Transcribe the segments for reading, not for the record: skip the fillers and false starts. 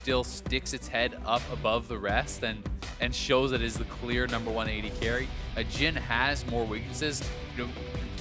still sticks its head up above the rest and shows it is the clear #1 AD carry. Jhin has more weaknesses. You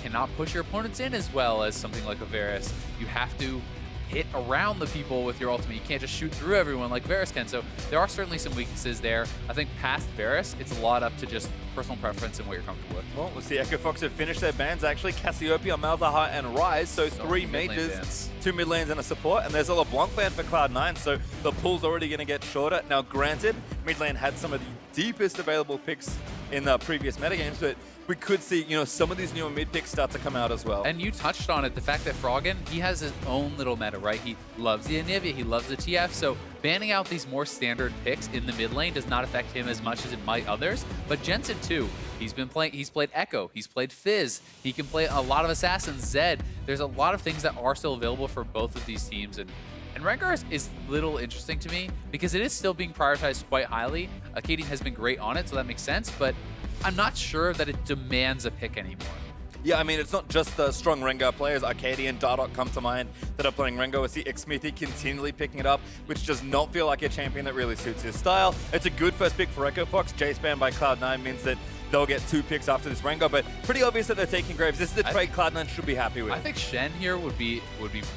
cannot push your opponents in as well as something like a Varus. You have to hit around the people with your ultimate. You can't just shoot through everyone like Varus can. So there are certainly some weaknesses there. I think past Varus, it's a lot up to just personal preference and what you're comfortable with. Well, we'll see Echo Fox have finished their bans actually. Cassiopeia, Malzahar, and Rise. So 3 mages, 2 mid lanes, and a support. And there's a LeBlanc ban for Cloud9, so the pool's already going to get shorter. Now, granted, mid lane had some of the deepest available picks in the previous metagames, but we could see, some of these newer mid picks start to come out as well. And you touched on it, the fact that Froggen, he has his own little meta, right? He loves the Anivia, he loves the TF, so banning out these more standard picks in the mid lane does not affect him as much as it might others. But Jensen too, he's played Echo, he's played Fizz, he can play a lot of Assassins, Zed. There's a lot of things that are still available for both of these teams, and Rengar is little interesting to me because it is still being prioritized quite highly. Akaadian has been great on it, so that makes sense, but I'm not sure that it demands a pick anymore. Yeah, I mean, it's not just the strong Rengar players. Akaadian, Dardoch come to mind that are playing Rengar. We see Smoothie continually picking it up, which does not feel like a champion that really suits his style. It's a good first pick for Echo Fox. Jace ban by Cloud9 means that they'll get 2 picks after this Rengar, but pretty obvious that they're taking Graves. This is a trade Cloud9 should be happy with. I think Shen here would be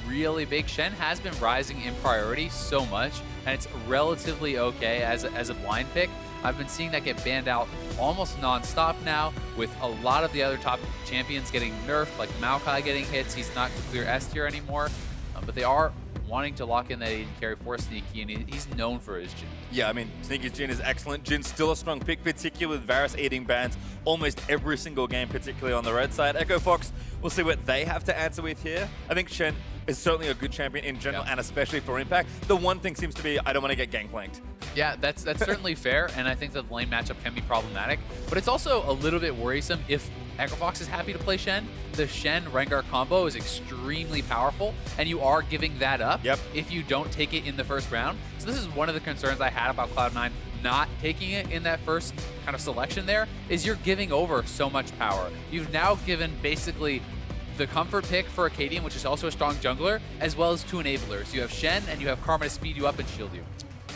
really big. Shen has been rising in priority so much, and it's relatively okay as a blind pick. I've been seeing that get banned out almost non-stop now, with a lot of the other top champions getting nerfed, like Maokai getting hits. He's not clear S tier anymore, but they are wanting to lock in that AD carry for Sneaky, and he's known for his Jhin. Yeah, I mean, Sneaky's Jhin is excellent. Jhin's still a strong pick, particularly with Varus eating bans almost every single game, particularly on the red side. Echo Fox, we'll see what they have to answer with here. I think Shen is certainly a good champion in general, and especially for Impact. The one thing seems to be, I don't want to get gangplanked. Yeah, that's certainly fair, and I think that the lane matchup can be problematic, but it's also a little bit worrisome if Echo Fox is happy to play Shen. The Shen-Rengar combo is extremely powerful, and you are giving that up if you don't take it in the first round. So this is one of the concerns I had about Cloud9 not taking it in that first kind of selection there, is you're giving over so much power. You've now given basically the comfort pick for Akaadian, which is also a strong jungler, as well as 2 enablers. You have Shen, and you have Karma to speed you up and shield you.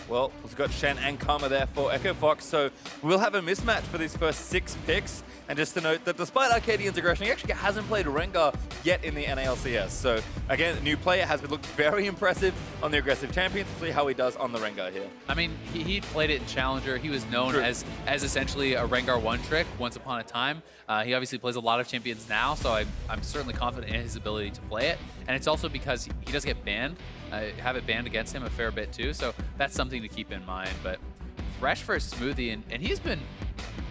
Well, we've got Shen and Karma there for Echo Fox, so we'll have a mismatch for these first 6 picks. And just to note that despite Akaadian's aggression, he actually hasn't played Rengar yet in the NALCS. So again, a new player has looked very impressive on the aggressive champions. We'll see how he does on the Rengar here. I mean, he played it in Challenger. He was known as essentially a Rengar one-trick once upon a time. He obviously plays a lot of champions now, so I'm certainly confident in his ability to play it. And it's also because he does get banned. Have it banned against him a fair bit too, so that's something to keep in mind. But Thresh versus Smoothie, and he's been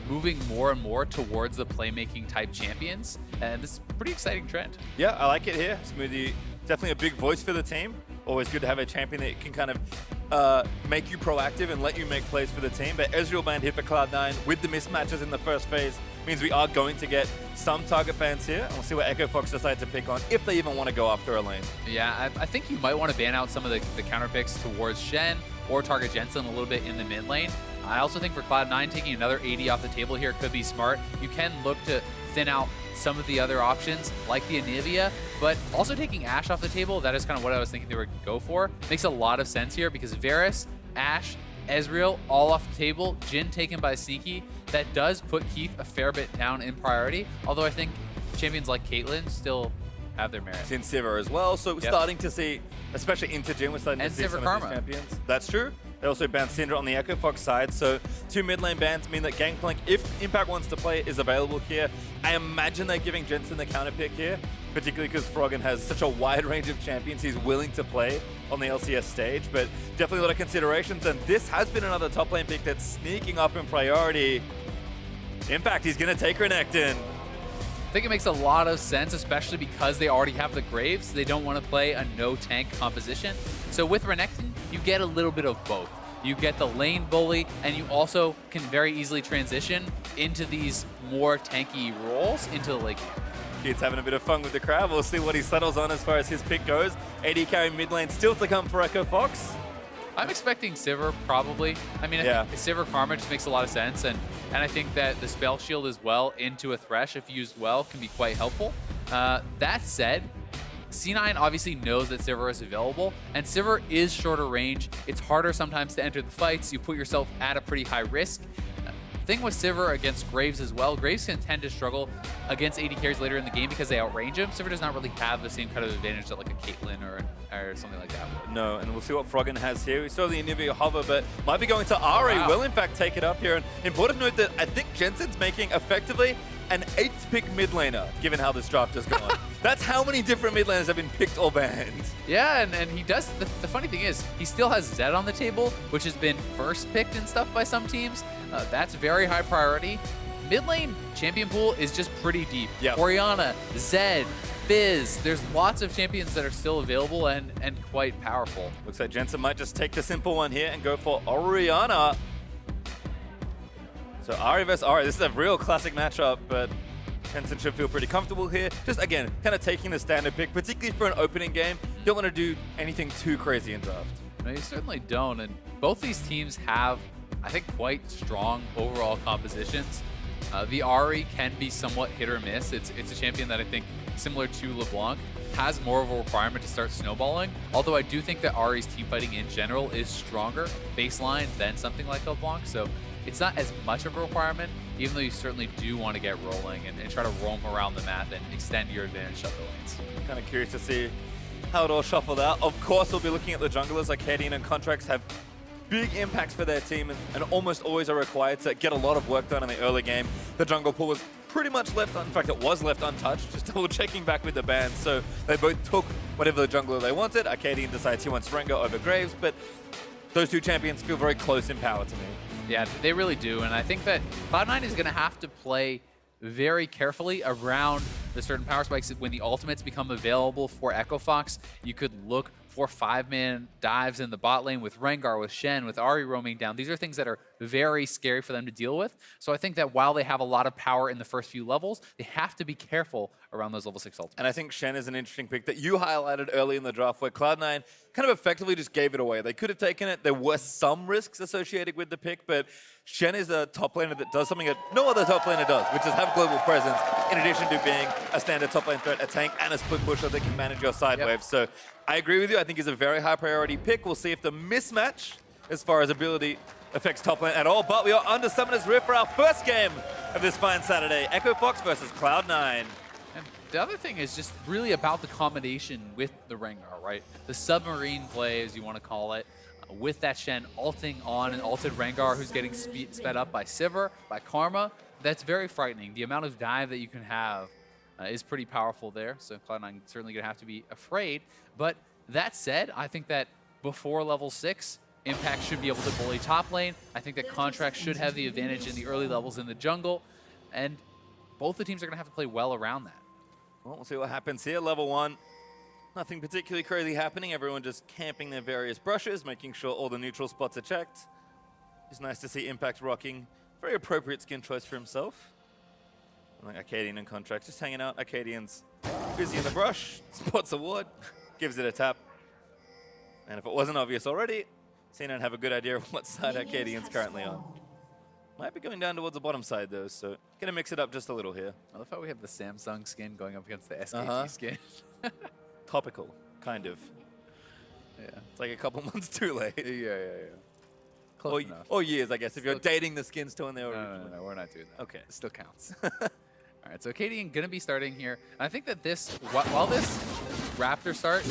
moving more and more towards the playmaking type champions, and this is a pretty exciting trend. Yeah, I like it here. Smoothie, definitely a big voice for the team. Always good to have a champion that can kind of make you proactive and let you make plays for the team. But Ezreal banned here for Cloud9 with the mismatches in the first phase means we are going to get some target bans here, and we'll see what Echo Fox decides to pick on, if they even want to go after a lane. Yeah, I think you might want to ban out some of the counter picks towards Shen or target Jensen a little bit in the mid lane. I also think for Cloud9, taking another AD off the table here could be smart. You can look to thin out some of the other options, like the Anivia, but also taking Ashe off the table, that is kind of what I was thinking they were going to go for. Makes a lot of sense here because Varus, Ashe, Ezreal, all off the table, Jhin taken by Sneaky. That does put Keith a fair bit down in priority, although I think champions like Caitlyn still have their merit. It's in Sivir as well, so we're starting to see, especially into Jhin, we're starting to see some of these champions. That's true. They also banned Syndra on the Echo Fox side, so 2 mid lane bans mean that Gangplank, if Impact wants to play it, is available here. I imagine they're giving Jensen the counter pick here, particularly because Froggen has such a wide range of champions he's willing to play on the LCS stage, but definitely a lot of considerations, and this has been another top lane pick that's sneaking up in priority. Impact, he's going to take Renekton. I think it makes a lot of sense, especially because they already have the Graves. They don't want to play a no-tank composition. So with Renekton, you get a little bit of both. You get the lane bully, and you also can very easily transition into these more tanky roles into the late game. He's having a bit of fun with the crowd. We'll see what he settles on as far as his pick goes. AD carry mid lane still to come for Echo Fox. I'm expecting Sivir, probably. I mean, I think Sivir Karma just makes a lot of sense, and I think that the Spell Shield as well into a Thresh, if used well, can be quite helpful. That said, C9 obviously knows that Sivir is available, and Sivir is shorter range. It's harder sometimes to enter the fights. You put yourself at a pretty high risk. Thing with Sivir against Graves as well, Graves can tend to struggle against AD carries later in the game because they outrange him. Sivir does not really have the same kind of advantage that like a Caitlyn or something like that would. No, and we'll see what Froggen has here. We saw the Anivia hover, but might be going to Ahri. Will in fact take it up here. And important note that I think Jensen's making effectively an 8th pick mid laner, given how this draft has gone. That's how many different mid laners have been picked or banned. Yeah, and he does. The funny thing is, he still has Zed on the table, which has been first picked and stuff by some teams. That's very high priority. Mid lane champion pool is just pretty deep. Yep. Orianna, Zed, Fizz. There's lots of champions that are still available and quite powerful. Looks like Jensen might just take the simple one here and go for Orianna. So Ahri vs Ahri, this is a real classic matchup, but Jensen should feel pretty comfortable here. Just again, kind of taking the standard pick, particularly for an opening game. You don't want to do anything too crazy in draft. No, you certainly don't. And both these teams have, I think, quite strong overall compositions. The Ahri can be somewhat hit or miss. It's a champion that I think, similar to LeBlanc, has more of a requirement to start snowballing. Although I do think that Ahri's team fighting in general is stronger baseline than something like LeBlanc. So it's not as much of a requirement, even though you certainly do want to get rolling and try to roam around the map and extend your advantage shuttle lanes. Kind of curious to see how it all shuffled out. Of course, we'll be looking at the junglers. Akaadian and Contractz have big impacts for their team and almost always are required to get a lot of work done in the early game. The jungle pool was pretty much left, in fact, it was left untouched, just double checking back with the bans. So they both took whatever the jungler they wanted. Akaadian decides he wants Rengar over Graves, but those two champions feel very close in power to me. Yeah, they really do, and I think that Cloud9 is going to have to play very carefully around the certain power spikes. When the ultimates become available for Echo Fox, you could look for 5-man dives in the bot lane with Rengar, with Shen, with Ahri roaming down. These are things that are very scary for them to deal with. So I think that while they have a lot of power in the first few levels, they have to be careful around those level 6 ultimates. And I think Shen is an interesting pick that you highlighted early in the draft, where Cloud9 kind of effectively just gave it away. They could have taken it. There were some risks associated with the pick, but Shen is a top laner that does something that no other top laner does, which is have global presence, in addition to being a standard top lane threat, a tank, and a split pusher that can manage your side waves. So I agree with you. I think he's a very high priority pick. We'll see if the mismatch, as far as ability, affects top lane at all. But we are under Summoner's Rift for our first game of this fine Saturday. Echo Fox versus Cloud9. And the other thing is just really about the combination with the Rengar, right? The submarine play, as you want to call it, with that Shen ulting on an ulted Rengar who's getting sped up by Sivir, by Karma. That's very frightening. The amount of dive that you can have is pretty powerful there. So Cloud9 certainly going to have to be afraid. But that said, I think that before level 6, Impact should be able to bully top lane. I think that Contractz should have the advantage in the early levels in the jungle. And both the teams are going to have to play well around that. Well, we'll see what happens here. Level 1, nothing particularly crazy happening. Everyone just camping their various brushes, making sure all the neutral spots are checked. It's nice to see Impact rocking. Very appropriate skin choice for himself. Like Akaadian and Contractz just hanging out. Akaadian's busy in the brush, spots a ward, gives it a tap. And if it wasn't obvious already, C9 have a good idea of what side Akaadian's currently on. Might be going down towards the bottom side though, so gonna mix it up just a little here. I love how we have the Samsung skin going up against the SKT skin. Topical, kind of. Yeah. It's like a couple months too late. Yeah. Close enough. Or years, I guess, if you're dating the skins to when they were original. No, we're not doing that. Okay. It still counts. All right, so Akaadian going to be starting here. And I think that this, while this Raptor start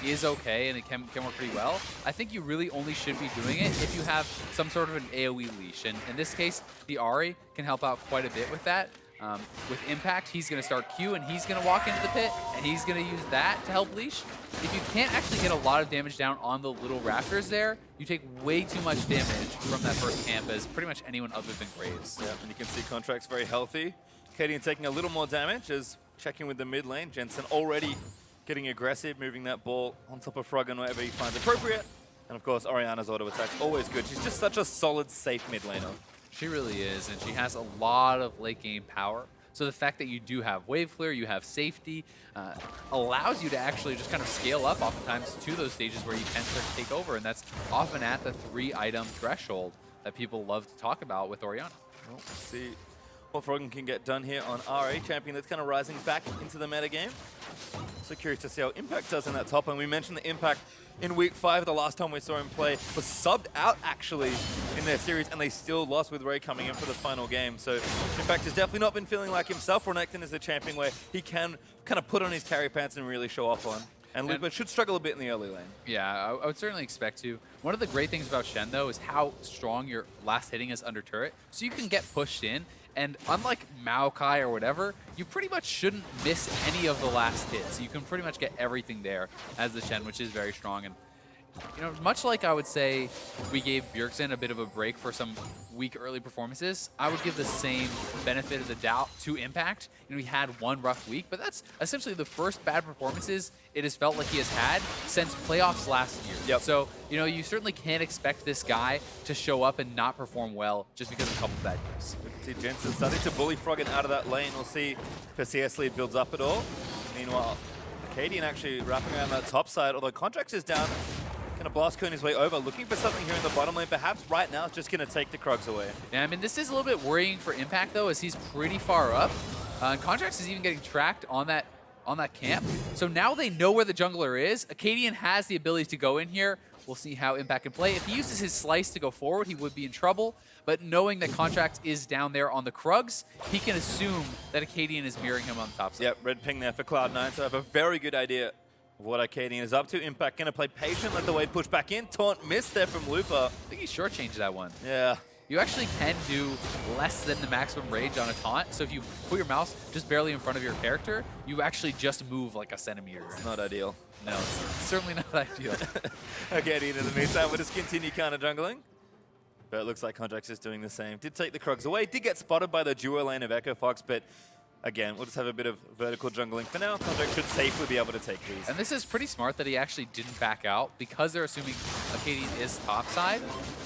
is okay and it can work pretty well, I think you really only should be doing it if you have some sort of an AoE leash. And in this case, the Ahri can help out quite a bit with that. With Impact, he's going to start Q and he's going to walk into the pit and he's going to use that to help leash. If you can't actually get a lot of damage down on the little Raptors there, you take way too much damage from that first camp as pretty much anyone other than Graves. Yeah, and you can see Contractz very healthy. Akaadian taking a little more damage as checking with the mid lane. Jensen already getting aggressive, moving that ball on top of Froggen wherever he finds appropriate. And of course, Orianna's auto attack's always good. She's just such a solid, safe mid laner. She really is, and she has a lot of late game power. So the fact that you do have wave clear, you have safety, allows you to actually just kind of scale up oftentimes to those stages where you can start to take over, and that's often at the 3-item threshold that people love to talk about with Orianna. Well, we'll see what Froggen can get done here on Ahri, champion that's kind of rising back into the meta game. So curious to see how Impact does in that top lane. We mentioned the Impact in week 5, the last time we saw him play, was subbed out actually in their series, and they still lost with Ray coming in for the final game. So Impact has definitely not been feeling like himself. Renekton is a champion where he can kind of put on his carry pants and really show off on. And Lupa should struggle a bit in the early lane. Yeah, I would certainly expect to. One of the great things about Shen, though, is how strong your last hitting is under turret. So you can get pushed in, and unlike Maokai or whatever, you pretty much shouldn't miss any of the last hits. You can pretty much get everything there as the Shen, which is very strong. And you know, much like I would say we gave Bjergsen a bit of a break for some weak early performances, I would give the same benefit of the doubt to Impact. You know, he had one rough week, but that's essentially the first bad performances it has felt like he has had since playoffs last year. Yep. So, you know, you certainly can't expect this guy to show up and not perform well just because of a couple bad games. See Jensen starting to bully Froggen out of that lane. We'll see if the CS lead builds up at all. Meanwhile, Akaadian actually wrapping around that top side, although Contractz is down. Going to blast cone his way over, looking for something here in the bottom lane. Perhaps right now it's just going to take the Krugs away. Yeah, I mean, this is a little bit worrying for Impact, though, as he's pretty far up. And Contractz is even getting tracked on that camp. So now they know where the jungler is. Akaadian has the ability to go in here. We'll see how Impact can play. If he uses his slice to go forward, he would be in trouble. But knowing that Contractz is down there on the Krugs, he can assume that Akaadian is mirroring him on the top side. Yep, red ping there for Cloud9, so I have a very good idea what Akaadian is up to. Impact going to play patient, let the wave push back in. Taunt missed there from Lupa. I think he shortchanged that one. Yeah. You actually can do less than the maximum range on a taunt. So if you put your mouse just barely in front of your character, you actually just move like a centimeter. It's not ideal. No, it's certainly not ideal. Akaadian in the meantime will just continue kind of jungling. But it looks like Contractz is doing the same. Did take the Krugs away. Did get spotted by the duo lane of Echo Fox, but again, we'll just have a bit of vertical jungling for now. Contractz should safely be able to take these. And this is pretty smart that he actually didn't back out because they're assuming Akaadian is topside.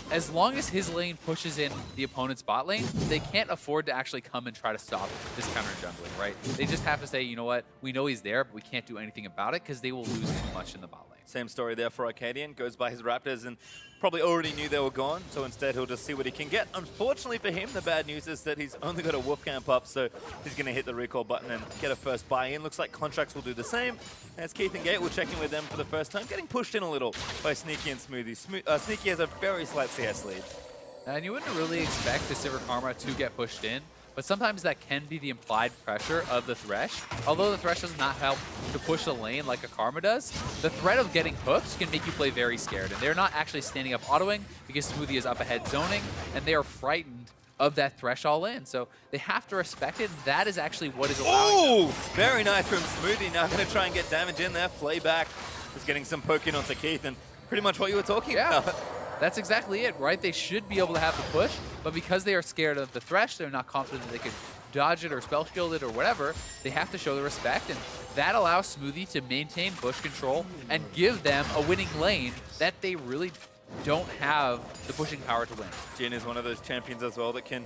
As long as his lane pushes in the opponent's bot lane, they can't afford to actually come and try to stop this counter jungling, right? They just have to say, you know what, we know he's there, but we can't do anything about it because they will lose too much in the bot lane. Same story there for Akaadian. Goes by his Raptors and probably already knew they were gone, so instead he'll just see what he can get. Unfortunately for him, the bad news is that he's only got a wolf camp up, so he's going to hit the recall button and get a first buy-in. Looks like Contractz will do the same. As Keith and Gate will check in with them for the first time, getting pushed in a little by Sneaky and Smoothie. Sneaky has a very slight CS lead. And you wouldn't really expect the Sivir Karma to get pushed in, but sometimes that can be the implied pressure of the Thresh. Although the Thresh does not help to push the lane like a Karma does, the threat of getting hooked can make you play very scared. And they're not actually standing up autoing because Smoothie is up ahead zoning, and they are frightened of that Thresh all in. So they have to respect it. That is actually what is allowing them. Very nice from Smoothie. Now going to try and get damage in there. Flayback is getting some poking onto Keith, and pretty much what you were talking about. That's exactly it, right? They should be able to have the push, but because they are scared of the Thresh, they're not confident that they could dodge it or spell shield it or whatever, they have to show the respect, and that allows Smoothie to maintain bush control and give them a winning lane that they really don't have the pushing power to win. Jhin is one of those champions as well that can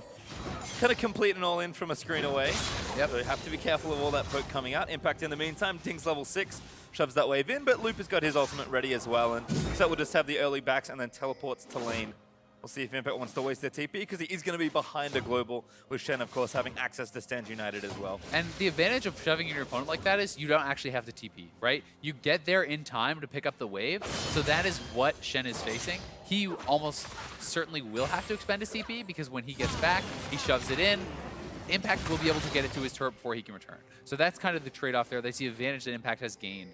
kind of complete an all-in from a screen away. Yep. So you have to be careful of all that poke coming out. Impact in the meantime, Ding's level 6, shoves that wave in, but Loop has got his ultimate ready as well, and so we'll just have the early backs and then teleports to lane. We'll see if Impact wants to waste their TP, because he is going to be behind a global, with Shen, of course, having access to Stand United as well. And the advantage of shoving in your opponent like that is you don't actually have to TP, right? You get there in time to pick up the wave, so that is what Shen is facing. He almost certainly will have to expend his TP, because when he gets back, he shoves it in. Impact will be able to get it to his turret before he can return. So that's kind of the trade-off there. That's the advantage that Impact has gained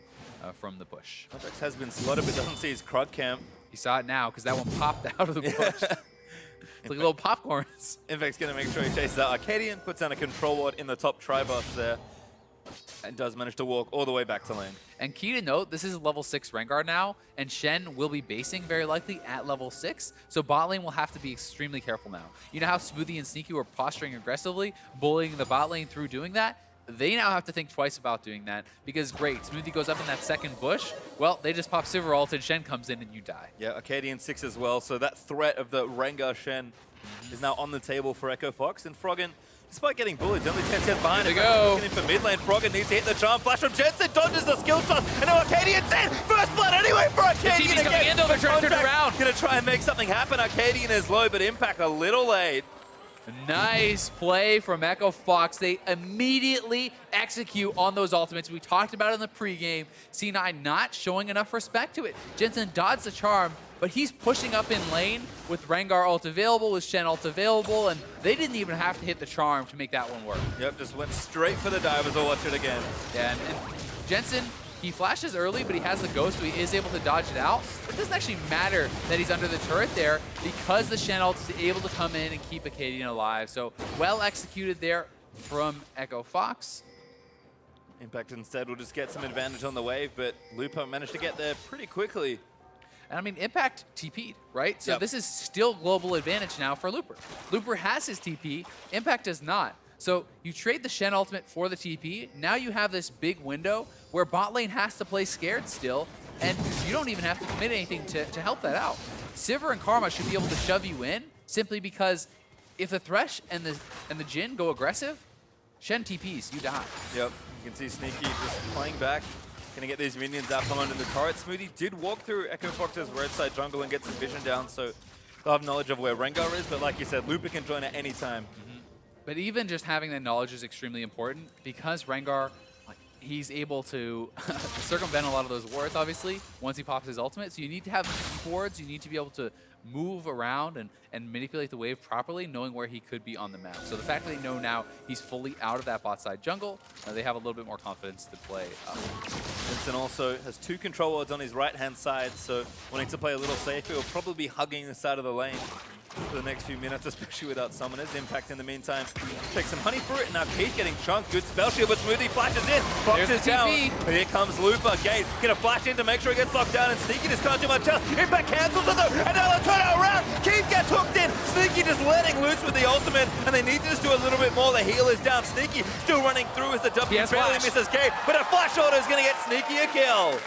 from the push. Contractz has been slotted, but doesn't see his Krug camp. He saw it now, because that one popped out of the bush. It's like little popcorns. Impact's going to make sure he chases out Akaadian, puts down a control ward in the top tri-buff there, and does manage to walk all the way back to lane. And key to note, this is level 6 Rengar now, and Shen will be basing very likely at level 6, so bot lane will have to be extremely careful now. You know how Smoothie and Sneaky were posturing aggressively, bullying the bot lane through doing that? They now have to think twice about doing that, because great, Smoothie goes up in that second bush, well, they just pop Sivir ult and Shen comes in and you die. Yeah, Akaadian 6 as well, so that threat of the Rengar Shen is now on the table for Echo Fox, and Froggen, despite getting bullied, only 10 steps behind. There you go. Looking in for mid lane, Froggen needs to hit the charm. Flash from Jensen, dodges the skill shot, and now Akaadian's in! First blood anyway for Akaadian! The TV's coming in though, they're trying to turn it around. Gonna try and make something happen. Akaadian is low, but Impact a little late. Nice play from Echo Fox. They immediately execute on those ultimates. We talked about it in the pregame. C9 not showing enough respect to it. Jensen dodged the charm, but he's pushing up in lane with Rengar ult available, with Shen ult available, and they didn't even have to hit the charm to make that one work. Yep, just went straight for the dive as I watch it again. Yeah, and Jensen, he flashes early, but he has the ghost, so he is able to dodge it out. It doesn't actually matter that he's under the turret there because the Shen ult is able to come in and keep Akaadian alive. So well executed there from Echo Fox. Impact instead will just get some advantage on the wave, but Lupo managed to get there pretty quickly. And I mean, Impact TP'd, right? So this is still global advantage now for Looper. Looper has his TP, Impact does not. So you trade the Shen ultimate for the TP. Now you have this big window where bot lane has to play scared still, and you don't even have to commit anything to help that out. Sivir and Karma should be able to shove you in simply because if the Thresh and the Jhin go aggressive, Shen TPs, you die. Yep, you can see Sneaky just playing back. Gonna get these minions out from under the turret. Smoothie did walk through Echo Fox's red side jungle and get some vision down, so they'll have knowledge of where Rengar is, but like you said, Looper can join at any time. But even just having that knowledge is extremely important because Rengar, he's able to circumvent a lot of those wards, obviously, once he pops his ultimate. So you need to have wards, you need to be able to move around and manipulate the wave properly, knowing where he could be on the map. So the fact that they know now he's fully out of that bot side jungle, they have a little bit more confidence to play. Jensen also has 2 control wards on his right-hand side, so wanting to play a little safer, he'll probably be hugging the side of the lane for the next few minutes, especially without summoners. Impact in the meantime takes some honey for it, and now Keith getting chunked. Good spell shield, but Smoothie flashes in. Fox is down. Here comes Looper. Gate gonna flash in to make sure he gets locked down, and Sneaky just can't do much else. Impact cancels it though, and now they'll turn it around. Keith gets hooked in. Sneaky just letting loose with the ultimate, and they need to just do a little bit more. The heal is down. Sneaky still running through as the W barely misses Gate, but a flash order is gonna get Sneaky a kill.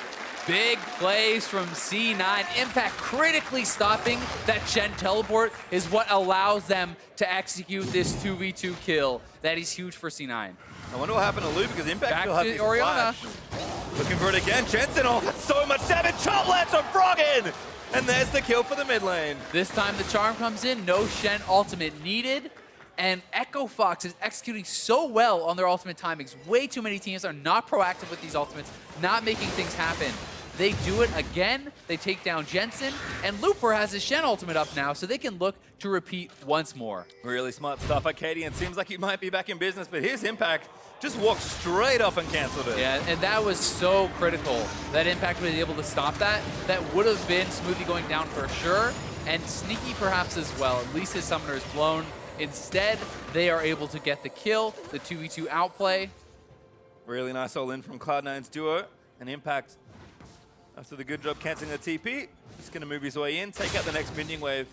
Big plays from C9. Impact critically stopping that Shen teleport is what allows them to execute this 2v2 kill. That is huge for C9. I wonder what happened to Lou because Impact still has his Orianna. Flash. Looking for it again. Jensen, oh, that's so much damage. Shot lands from Froggen! And there's the kill for the mid lane. This time the charm comes in. No Shen ultimate needed. And Echo Fox is executing so well on their ultimate timings. Way too many teams are not proactive with these ultimates, not making things happen. They do it again, they take down Jensen, and Looper has his Shen ultimate up now, so they can look to repeat once more. Really smart stuff. Akaadian seems like he might be back in business, but his Impact just walked straight up and canceled it. Yeah, and that was so critical that Impact was able to stop that. That would have been Smoothie going down for sure, and Sneaky perhaps as well. At least his summoner is blown. Instead, they are able to get the kill, the 2v2 outplay. Really nice all-in from Cloud9's duo, and Impact, after the good job cancelling the TP, he's going to move his way in, take out the next minion wave,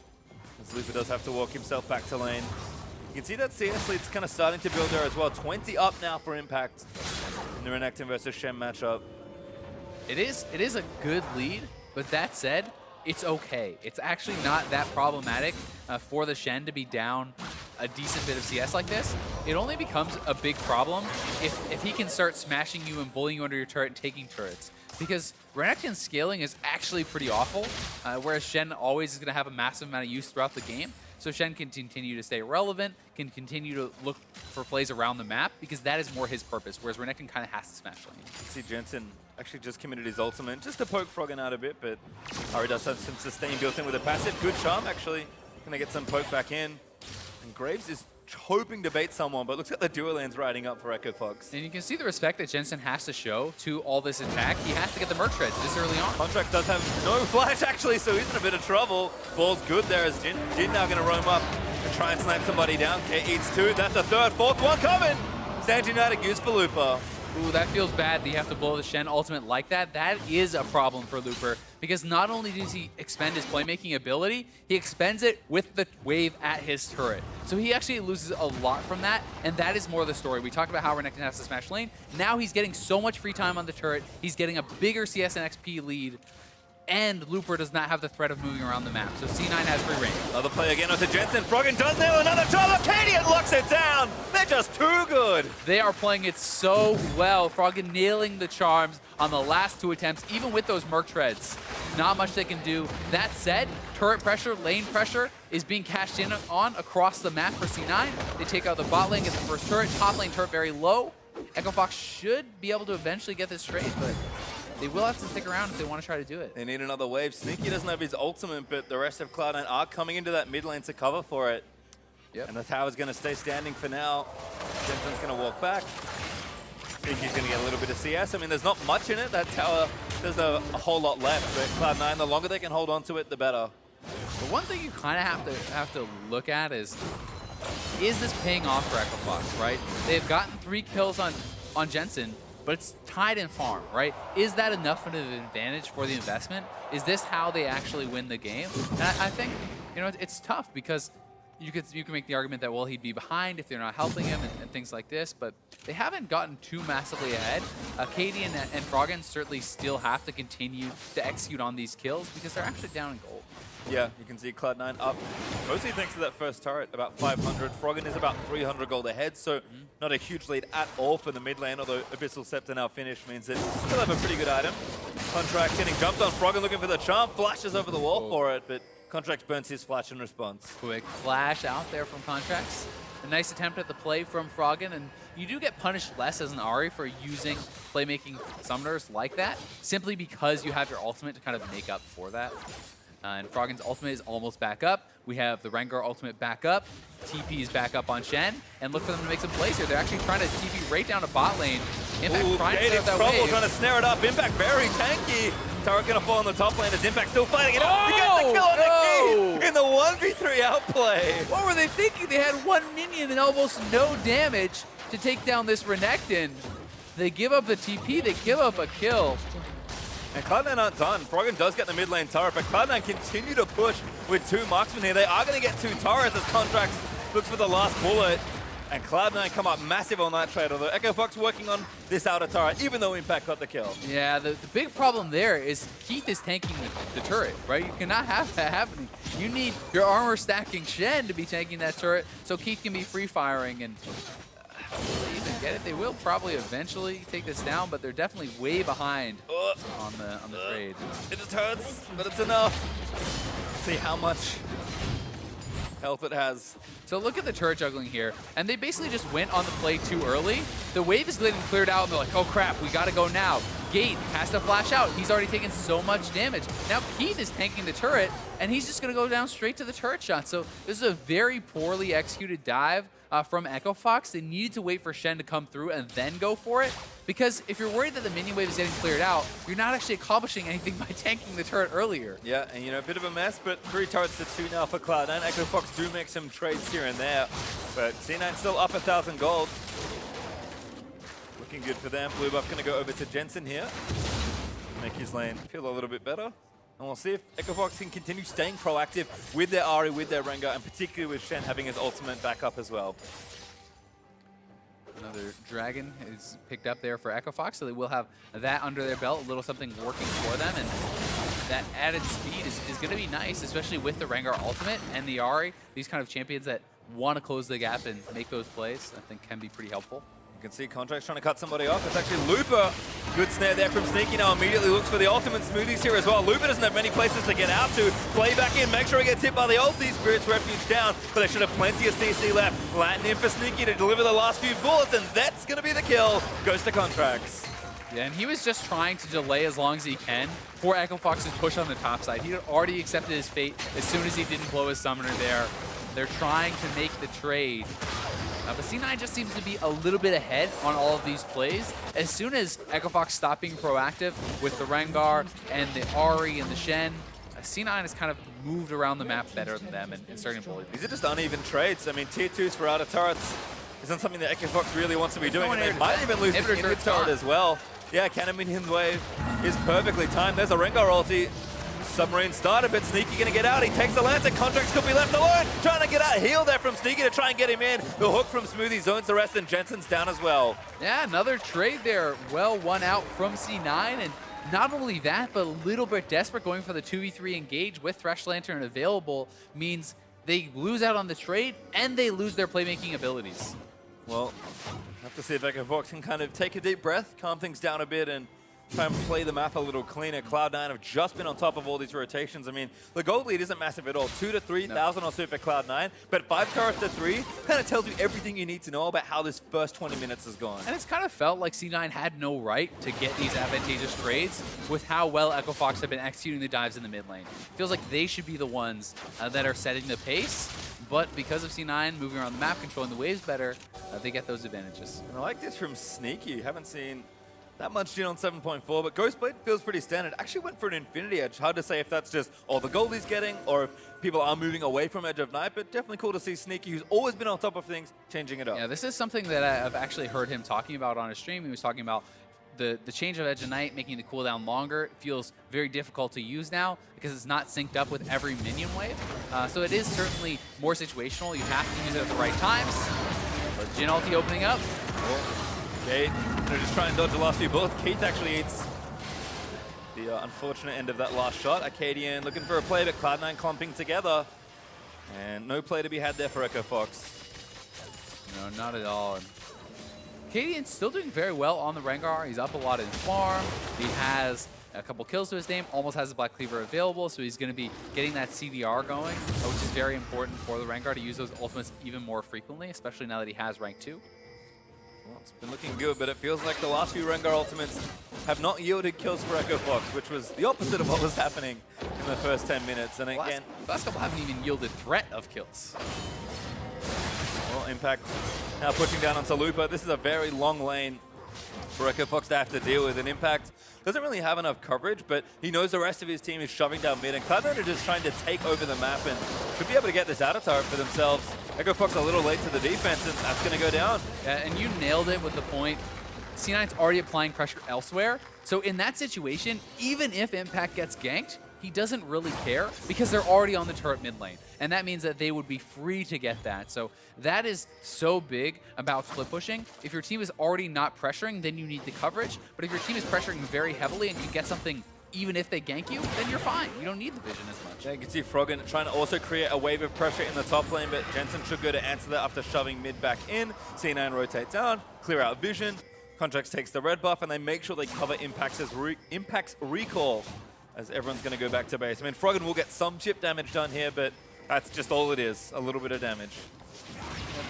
as Lupa does have to walk himself back to lane. You can see that CS lead's kind of starting to build there as well. 20 up now for Impact in the Renekton versus Shen matchup. It is a good lead, but that said, it's okay. It's actually not that problematic for the Shen to be down a decent bit of CS like this. It only becomes a big problem if he can start smashing you and bullying you under your turret and taking turrets. Because Renekton's scaling is actually pretty awful, whereas Shen always is going to have a massive amount of use throughout the game. So Shen can continue to stay relevant, can continue to look for plays around the map, because that is more his purpose, whereas Renekton kind of has to smash lane. See Jensen actually just committed his ultimate just to poke Froggen out a bit, but Ahri does have some sustain built in with a passive. Good charm, actually. Gonna get some poke back in. And Graves is hoping to bait someone, but looks like the duo lane's riding up for Echo Fox. And you can see the respect that Jensen has to show to all this attack. He has to get the merc treads this early on. Contractz does have no flash, actually, so he's in a bit of trouble. Ball's good there as Jhin now going to roam up and try and snipe somebody down. K eats 2. That's a third, fourth one coming. Stand United goose for Looper. Ooh, that feels bad that you have to blow the Shen ultimate like that. That is a problem for Looper, because not only does he expend his playmaking ability, he expends it with the wave at his turret. So he actually loses a lot from that, and that is more the story. We talked about how Renekton has to smash lane. Now he's getting so much free time on the turret. He's getting a bigger CS and XP lead. and Looper does not have the threat of moving around the map. So C9 has free reign. Another play again onto Jensen. Froggen does nail another job. Akaadian locks it down. They're just too good. They are playing it so well. Froggen nailing the charms on the last 2 attempts, even with those Merc Treads. Not much they can do. That said, turret pressure, lane pressure is being cashed in on across the map for C9. They take out the bot lane, get the first turret. Top lane turret very low. Echo Fox should be able to eventually get this trade, but they will have to stick around if they want to try to do it. They need another wave. Sneaky doesn't have his ultimate, but the rest of Cloud9 are coming into that mid lane to cover for it. Yep. And the tower's going to stay standing for now. Jensen's going to walk back. Sneaky's going to get a little bit of CS. I mean, there's not much in it. That tower, there's a whole lot left. But Cloud9, the longer they can hold on to it, the better. The one thing you kind of have to look at is this paying off for Echo Fox, right? They've gotten 3 kills on Jensen, but it's tied in farm, right? Is that enough of an advantage for the investment? Is this how they actually win the game? And I think, you know, it's tough because you can make the argument that, well, he'd be behind if they're not helping him and things like this, but they haven't gotten too massively ahead. Akaadian and Froggen certainly still have to continue to execute on these kills because they're actually down in gold. Yeah, you can see Cloud9 up, mostly thanks to that first turret, about 500. Froggen is about 300 gold ahead, so not a huge lead at all for the mid lane, although Abyssal Scepter now finished means that they'll have a pretty good item. Contractz getting jumped on, Froggen looking for the charm, flashes over the wall for it, but Contractz burns his flash in response. Quick flash out there from Contractz. A nice attempt at the play from Froggen, and you do get punished less as an Ahri for using playmaking summoners like that, simply because you have your ultimate to kind of make up for that. And Froggen's ultimate is almost back up. We have the Rengar ultimate back up. TP is back up on Shen. And look for them to make some plays here. They're actually trying to TP right down to bot lane. Impact trying to start that wave. Trying to snare it up. Impact very tanky. Turret gonna fall on the top lane as Impact still fighting it out. He gets the kill on the key in the 1v3 outplay. What were they thinking? They had 1 minion and almost no damage to take down this Renekton. They give up the TP. They give up a kill. And Cloud9 aren't done. Froggen does get the mid lane turret, but Cloud9 continue to push with 2 marksmen here. They are going to get 2 turrets as Contractz looks for the last bullet. And Cloud9 come up massive on that trade, although Echo Fox working on this outer turret, even though Impact got the kill. Yeah, the big problem there is Keith is tanking the turret, right? You cannot have that happening. You need your armor stacking Shen to be tanking that turret so Keith can be free firing. And will they even get it? They will probably eventually take this down, but they're definitely way behind on the trade. It just hurts, but it's enough. Let's see how much health it has. So look at the turret juggling here, and they basically just went on the play too early. The wave is getting cleared out, and they're like, oh crap, we gotta go now. Gate has to flash out. He's already taken so much damage. Now Keith is tanking the turret, and he's just gonna go down straight to the turret shot. So this is a very poorly executed dive from Echo Fox. They needed to wait for Shen to come through and then go for it. Because if you're worried that the minion wave is getting cleared out, you're not actually accomplishing anything by tanking the turret earlier. Yeah, and you know, a bit of a mess, but 3 turrets to 2 now for Cloud9. Echo Fox do make some trades here and there, but C9 still up 1,000 gold. Looking good for them. Blue buff going to go over to Jensen here. Make his lane feel a little bit better. And we'll see if Echo Fox can continue staying proactive with their Ahri, with their Rengar, and particularly with Shen having his ultimate back up as well. Another dragon is picked up there for Echo Fox, so they will have that under their belt, a little something working for them, and that added speed is going to be nice, especially with the Rengar ultimate and the Ahri. These kind of champions that want to close the gap and make those plays, I think can be pretty helpful. You can see Contractz trying to cut somebody off. It's actually Looper. Good snare there from Sneaky. Now immediately looks for the ultimate Smoothies here as well. Looper doesn't have many places to get out to. Play back in, make sure he gets hit by the ulti. Spirit's Refuge down, but they should have plenty of CC left. Latin in for Sneaky to deliver the last few bullets, and that's going to be the kill. Goes to Contractz. Yeah, and he was just trying to delay as long as he can for Echo Fox's push on the top side. He had already accepted his fate as soon as he didn't blow his summoner there. They're trying to make the trade. But C9 just seems to be a little bit ahead on all of these plays. As soon as Echo Fox stopped being proactive with the Rengar and the Ahri and the Shen, C9 has kind of moved around the map better than them and starting to bully them. These are just uneven trades. I mean, tier 2s for outer turrets isn't something that Echo Fox really wants to be doing. And they might even lose this inward turret as well. Yeah, Cannon Minion Wave is perfectly timed. There's a Rengar ulti. Submarine started, but Sneaky going to get out. He takes the lance, and Contractz could be left alone. Trying to get out, heal there from Sneaky to try and get him in. The hook from Smoothie zones the rest, and Jensen's down as well. Yeah, another trade there. Well won out from C9, and Not only that, but a little bit desperate, going for the 2v3 engage with Thresh Lantern available means they lose out on the trade and they lose their playmaking abilities. Well, have to see if Echofox can kind of take a deep breath, calm things down a bit, and try and play the map a little cleaner. Cloud9 have just been on top of all these rotations. I mean, the gold lead isn't massive at all. 2,000 to 3,000 or so for Cloud9, but 5 carats to 3 kind of tells you everything you need to know about how this first 20 minutes has gone. And it's kind of felt like C9 had no right to get these advantageous trades with how well Echofox have been executing the dives in the mid lane. Feels like they should be the ones that are setting the pace, but because of C9 moving around the map, controlling the waves better, they get those advantages. And I like this from Sneaky. Haven't seen that much Jhin on 7.4, but Ghostblade feels pretty standard. Actually went for an Infinity Edge. Hard to say if that's just all the gold he's getting or if people are moving away from Edge of Night, but definitely cool to see Sneaky, who's always been on top of things, changing it up. Yeah, this is something that I've actually heard him talking about on his stream. He was talking about the change of Edge of Night, making the cooldown longer. It feels very difficult to use now because it's not synced up with every minion wave. So it is certainly more situational. You have to use it at the right times. But Jhin ulti opening up. Kate, just try and dodge the last few bullets. Keith actually eats the unfortunate end of that last shot. Akaadian looking for a play, but Cloud9 clumping together. And no play to be had there for Echofox. No, not at all. Akaadian's still doing very well on the Rengar. He's up a lot in farm. He has a couple kills to his name, almost has the Black Cleaver available, so he's going to be getting that CDR going, which is very important for the Rengar to use those ultimates even more frequently, especially now that he has rank 2. Well, it's been looking good, but it feels like the last few Rengar ultimates have not yielded kills for Echofox, which was the opposite of what was happening in the first 10 minutes. And again, the last couple haven't even yielded threat of kills. Well, Impact now pushing down onto Lupa. This is a very long lane for Echofox to have to deal with. And Impact doesn't really have enough coverage, but he knows the rest of his team is shoving down mid. And Cloud9 are just trying to take over the map and could be able to get this out of turret for themselves. Echofox a little late to the defense, and that's going to go down. Yeah, and you nailed it with the point. C9's already applying pressure elsewhere. So in that situation, even if Impact gets ganked, he doesn't really care because they're already on the turret mid lane. And that means that they would be free to get that. So that is so big about split pushing. If your team is already not pressuring, then you need the coverage. But if your team is pressuring very heavily and can get something even if they gank you, then you're fine. You don't need the vision as much. Yeah, you can see Froggen trying to also create a wave of pressure in the top lane, but Jensen should go to answer that after shoving mid back in. C9 rotate down, clear out vision. Contractz takes the red buff, and they make sure they cover Impact's recall, as everyone's going to go back to base. I mean, Froggen will get some chip damage done here, but that's just all it is, a little bit of damage.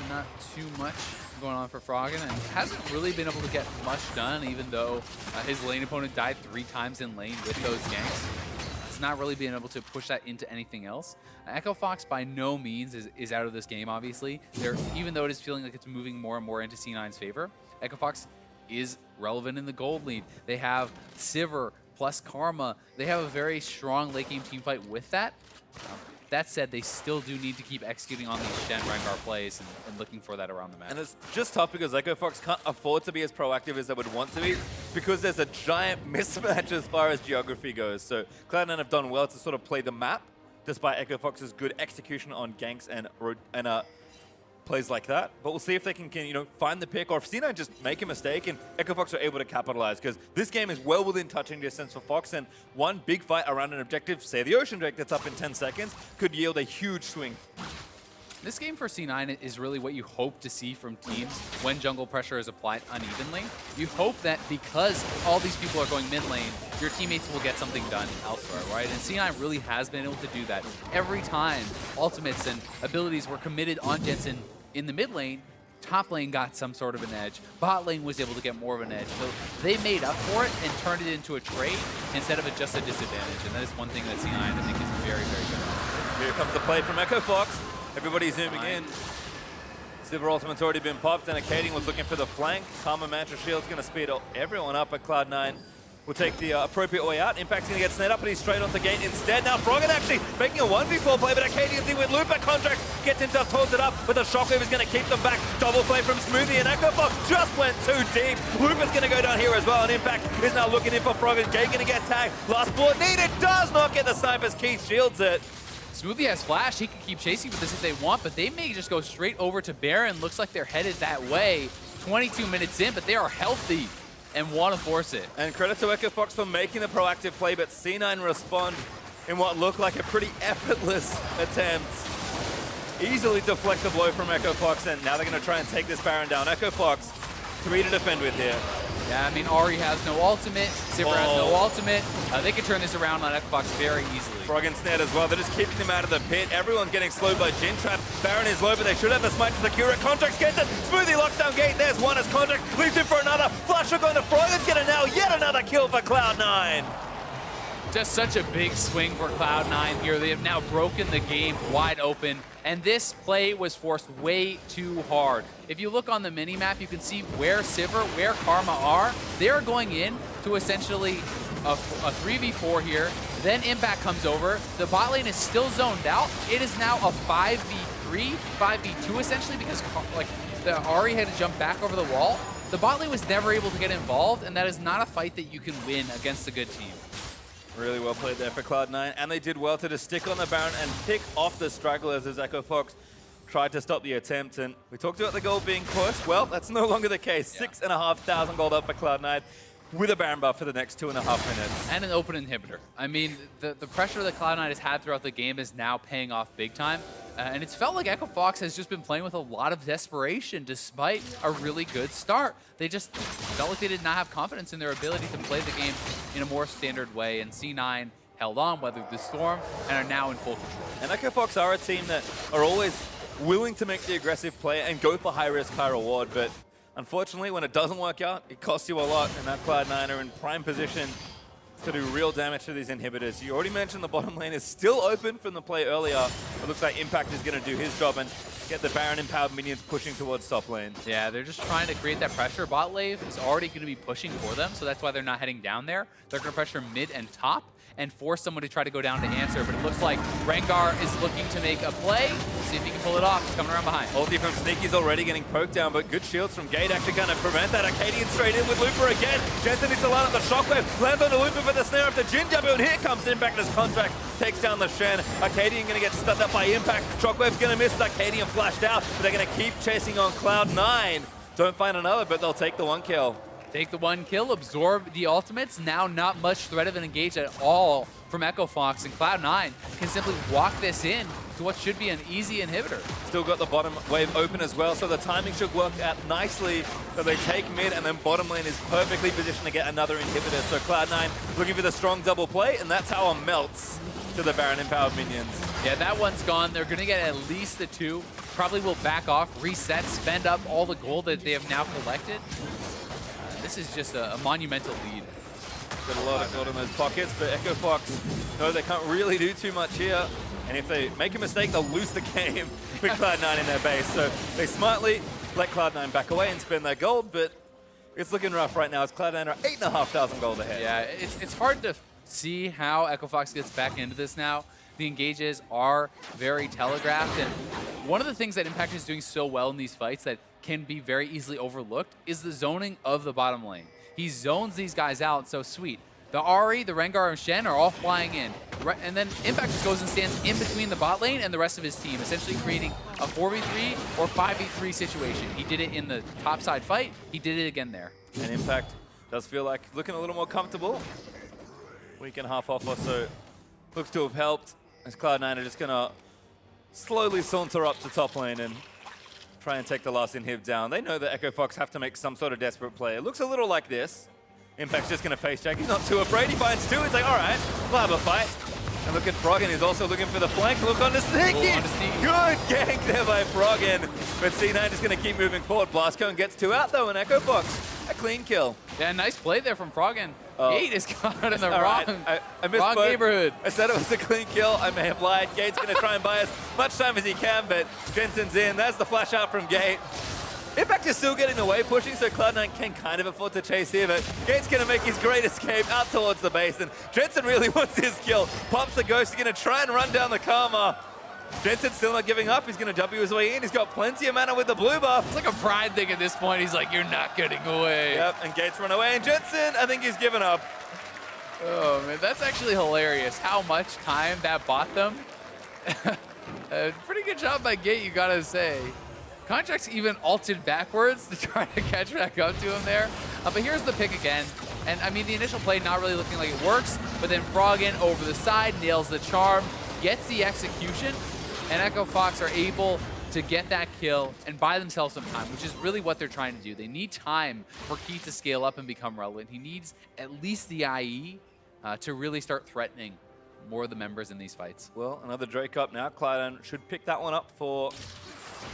Not too much going on for Froggen, and hasn't really been able to get much done, even though his lane opponent died 3 times in lane with those ganks. He's not really been able to push that into anything else. Echofox by no means is out of this game, obviously. Even though it is feeling like it's moving more and more into C9's favor, Echofox is relevant in the gold lead. They have Sivir plus Karma. They have a very strong late game team fight with that. That said, they still do need to keep executing on these Shen Rengar plays and looking for that around the map. And it's just tough because Echofox can't afford to be as proactive as they would want to be because there's a giant mismatch as far as geography goes. So Cloud9 have done well to sort of play the map despite Echofox's good execution on ganks and plays like that. But we'll see if they can find the pick, or if C9 just make a mistake and Echofox are able to capitalize, because this game is well within touching distance for Fox, and one big fight around an objective, say the Ocean Drake that's up in 10 seconds, could yield a huge swing. This game for C9 is really what you hope to see from teams when jungle pressure is applied unevenly. You hope that because all these people are going mid lane, your teammates will get something done elsewhere, right? And C9 really has been able to do that. Every time ultimates and abilities were committed on Jensen in the mid lane, top lane got some sort of an edge. Bot lane was able to get more of an edge. So they made up for it and turned it into a trade instead of just a disadvantage. And that is one thing that C9 I think is very, very good at. Here comes the play from Echofox. Everybody zooming in. Sivir ultimate's already been popped, and Akaadian was looking for the flank. Karma Mantra Shield's going to speed everyone up, at Cloud9 will take the appropriate way out. Impact's going to get snared up, but he's straight onto gate instead. Now Froggen actually making a 1v4 play, but Akaadian's in with Lupa. Contractz gets himself, towards it up, but the shockwave is going to keep them back. Double play from Smoothie, and Echofox just went too deep. Lupa's going to go down here as well, and Impact is now looking in for Froggen. Gate going to get tagged. Last bullet needed, does not get the snipe as Keith shields it. Smoothie has flash. He can keep chasing with this if they want, but they may just go straight over to Baron. Looks like they're headed that way. 22 minutes in, but they are healthy. and want to force it. And credit to EchoFox for making the proactive play, but C9 respond in what looked like a pretty effortless attempt. Easily deflect the blow from EchoFox, and now they're going to try and take this Baron down. EchoFox, 3 to defend with here. Yeah, I mean, Ahri has no ultimate, Sivir has no ultimate. They can turn this around on EchoFox very easily. Froggen snared as well. They're just keeping him out of the pit. Everyone's getting slowed by Jhin Trap. Baron is low, but they should have the smite to secure it. Contractz gets it. Smoothie locks down Gate. There's one as Contractz leaves him for another. Flash hook on the Froggen's gonna now yet another kill for Cloud9. Just such a big swing for Cloud9 here. They have now broken the game wide open, and this play was forced way too hard. If you look on the mini-map, you can see where Sivir, where Karma are. They're going in to essentially a 3v4 here. Then Impact comes over. The bot lane is still zoned out. It is now a 5v3, 5v2 essentially, because like the Ahri had to jump back over the wall. The bot lane was never able to get involved, and that is not a fight that you can win against a good team. Really well played there for Cloud9, and they did well to just stick on the Baron and pick off the stragglers as EchoFox tried to stop the attempt. And we talked about the gold being pushed. Well, that's no longer the case. Yeah. 6,500 gold up for Cloud9 with a Baron buff for the next 2.5 minutes. And an open inhibitor. I mean, the pressure that Cloud9 has had throughout the game is now paying off big time. And it's felt like EchoFox has just been playing with a lot of desperation despite a really good start. They just felt like they did not have confidence in their ability to play the game in a more standard way. And C9 held on, weathered the storm, and are now in full control. And EchoFox are a team that are always willing to make the aggressive play and go for high risk, high reward. But unfortunately, when it doesn't work out, it costs you a lot. And that Cloud9 are in prime position to do real damage to these inhibitors. You already mentioned the bottom lane is still open from the play earlier. It looks like Impact is going to do his job and get the Baron-empowered minions pushing towards top lane. Yeah, they're just trying to create that pressure. Bot lane is already going to be pushing for them, so that's why they're not heading down there. They're going to pressure mid and top and force someone to try to go down to answer, but it looks like Rengar is looking to make a play. See if he can pull it off. He's coming around behind. Ulti from Sneaky's already getting poked down, but good shields from Gate actually going to prevent that. Akaadian straight in with Looper again. Jensen needs to line up the shockwave. Lands on the Looper for the snare after Jhin W, and here comes Impact as Contractz takes down the Shen. Akaadian going to get stunned up by Impact. Shockwave's going to miss. Akaadian flashed out, but they're going to keep chasing on Cloud9. Don't find another, but they'll take the 1 kill. Take the 1 kill, absorb the ultimates. Now not much threat of an engage at all from EchoFox, and Cloud9 can simply walk this in to what should be an easy inhibitor. Still got the bottom wave open as well, so the timing should work out nicely. So they take mid, and then bottom lane is perfectly positioned to get another inhibitor. So Cloud9 looking for the strong double play, and that tower melts to the Baron-empowered minions. Yeah, that one's gone. They're going to get at least the 2. Probably will back off, reset, spend up all the gold that they have now collected. This is just a monumental lead. Got a lot of gold in those pockets, but EchoFox, no, they can't really do too much here. And if they make a mistake, they'll lose the game with Cloud9 in their base. So they smartly let Cloud9 back away and spend their gold, but it's looking rough right now as Cloud9 are 8,500 gold ahead. Yeah, it's hard to see how EchoFox gets back into this now. The engages are very telegraphed, and one of the things that Impact is doing so well in these fights that can be very easily overlooked is the zoning of the bottom lane. He zones these guys out so sweet. The Ahri, the Rengar, and Shen are all flying in. And then Impact just goes and stands in between the bot lane and the rest of his team, essentially creating a 4v3 or 5v3 situation. He did it in the topside fight. He did it again there. And Impact does feel like looking a little more comfortable. Week and a half off or so. Looks to have helped as Cloud9 are just going to slowly saunter up to top lane and try and take the last inhib down. They know that EchoFox have to make some sort of desperate play. It looks a little like this. Impact's just going to face check. He's not too afraid. He finds 2. He's like, all right, we'll have a fight. And look at Froggen. He's also looking for the flank. Look on the Sneaky. Good gank there by Froggen. But C9 is going to keep moving forward. Blastcone gets 2 out, though, and EchoFox, a clean kill. Yeah, nice play there from Froggen. Gate is caught in the wrong neighborhood. I said it was a clean kill. I may have lied. Gate's going to try and buy as much time as he can, but Jensen's in. That's the flash out from Gate. Impact is still getting away, pushing, so Cloud9 can kind of afford to chase here, but Gate's going to make his great escape out towards the base, and Jensen really wants his kill. Pops the Ghost. He's going to try and run down the Karma. Jensen's still not giving up. He's going to W his way in. He's got plenty of mana with the blue buff. It's like a pride thing at this point. He's like, you're not getting away. Yep, and Gate's run away, and Jensen, I think he's given up. Oh, man, that's actually hilarious how much time that bought them. Pretty good job by Gate, you gotta say. Contractz even ulted backwards to try to catch back up to him there. But here's the pick again. And I mean, the initial play not really looking like it works, but then Froggen over the side, nails the charm, gets the execution, and Echo Fox are able to get that kill and buy themselves some time, which is really what they're trying to do. They need time for Keith to scale up and become relevant. He needs at least the IE to really start threatening more of the members in these fights. Well, another Drake up now. Cloud9 should pick that one up for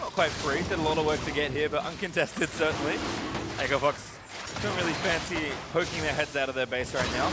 not quite free. Did a lot of work to get here, but uncontested certainly. Echo Fox don't really fancy poking their heads out of their base right now.